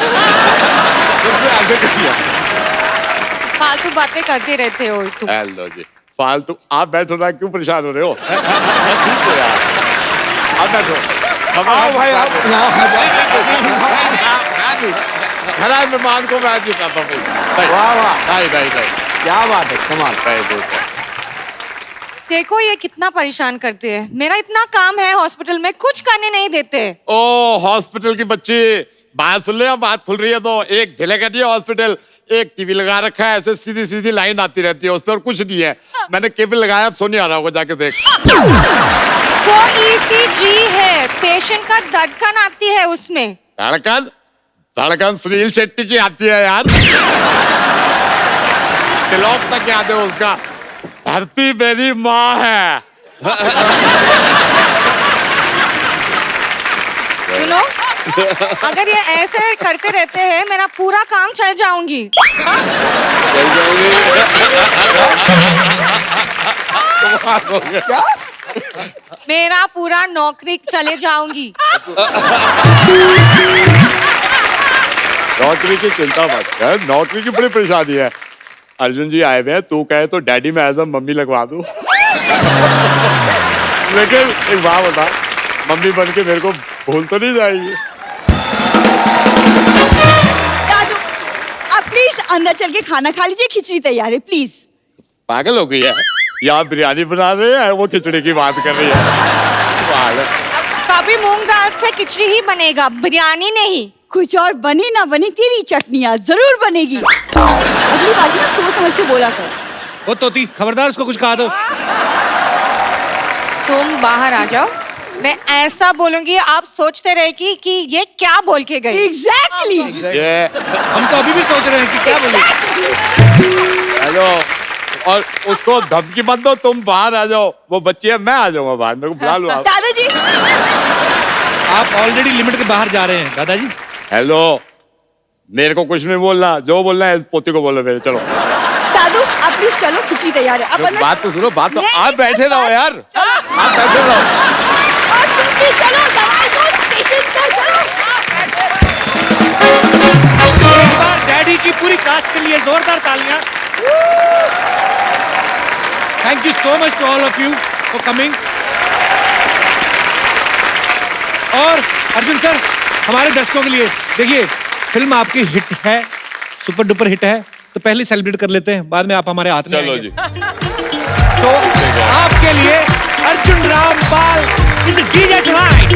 फालतू बातें करते रहते हो तुम। हेलो जी, फालतू आप बैठो ना, क्यों परेशान हो रहे हो? ठीक हो यार, आप बैठो। भाई आप घर आए मेहमान को मैं जिताता हूँ। वाह वाह, नहीं क्या बात है, कमाल। देखो ये कितना परेशान करते हैं, मेरा इतना काम है हॉस्पिटल में, कुछ करने नहीं देते। ओ हॉस्पिटल की बच्ची, बात सुन ले, बात खुल रही है तो। एक ढिले कर दिया हॉस्पिटल, एक टीवी लगा रखा है, ऐसे सीधी सीधी लाइन आती रहती है उस पर, कुछ नहीं है। मैंने केबल लगाया, अब सोनी आ रहा होगा, जाके देख। वो ECG है, पेशेंट का धड़कन आती है उसमें। धड़कन सुनील शेट्टी की आती है यार। तिलक तक याद है उसका, धरती मेरी माँ है। You know, अगर ये ऐसे करते रहते हैं मेरा पूरा काम चल जाऊंगी। क्या? मेरा पूरा नौकरी चले जाऊंगी। नौकरी की चिंता मत कर, नौकरी की बड़ी परेशानी है। अर्जुन जी आए हुए हैं, तू कहे तो डैडी में एज अ मम्मी लगवा दूं। लेकिन एक बात बता, मम्मी बन के मेरे को भूल तो नहीं जाएगी? दादू, आप प्लीज अंदर चल के खाना खा लीजिए, खिचड़ी तैयार है, प्लीज। पागल हो गई है, यहाँ बिरयानी बना रहे हैं, वो खिचड़ी की बात कर रही है। कभी मूंग दाल से खिचड़ी ही बनेगा, बिरयानी नहीं। कुछ और बनी ना बनी तेरी चटनियाँ जरूर बनेगी। अगली बार से ना सोच समझ के बोला कर। वो तोती, खबरदार उसको कुछ कहा दो। तुम बाहर आ जाओ, मैं ऐसा बोलूंगी आप सोचते रहे कि ये क्या बोल के गई। Exactly. हम तो अभी भी सोच रहे हैं कि क्या बोले। हेलो, और उसको धमकी मत दो, तुम बाहर आ जाओ, वो बच्ची है, मैं आ जाऊंगा बाहर, मेरे को बुला लो आप। दादाजी, आप ऑलरेडी लिमिट के बाहर जा रहे हैं दादाजी। हेलो, मेरे को कुछ नहीं बोलना, जो बोलना है पोती को बोलो मेरे। चलो दादू, आप प्लीज चलो, खिचड़ी तैयार है। अपन बात तो सुनो, बात तो आप बैठे रहो यार, आप बैठे रहो। और तुम भी चलो, दवाई दो, पेशेंट को चलो। एक बार डैडी की पूरी कास्ट के लिए जोरदार तालियां। Thank you so much to all of you for coming. और अर्जुन सर, हमारे दर्शकों के लिए देखिए, फिल्म आपकी हिट है, सुपर डुपर हिट है, तो पहले सेलिब्रेट कर लेते हैं, बाद में आप हमारे हाथ में चलो आएंगे। जी। तो आपके लिए Arjun Rampal is DJ tonight.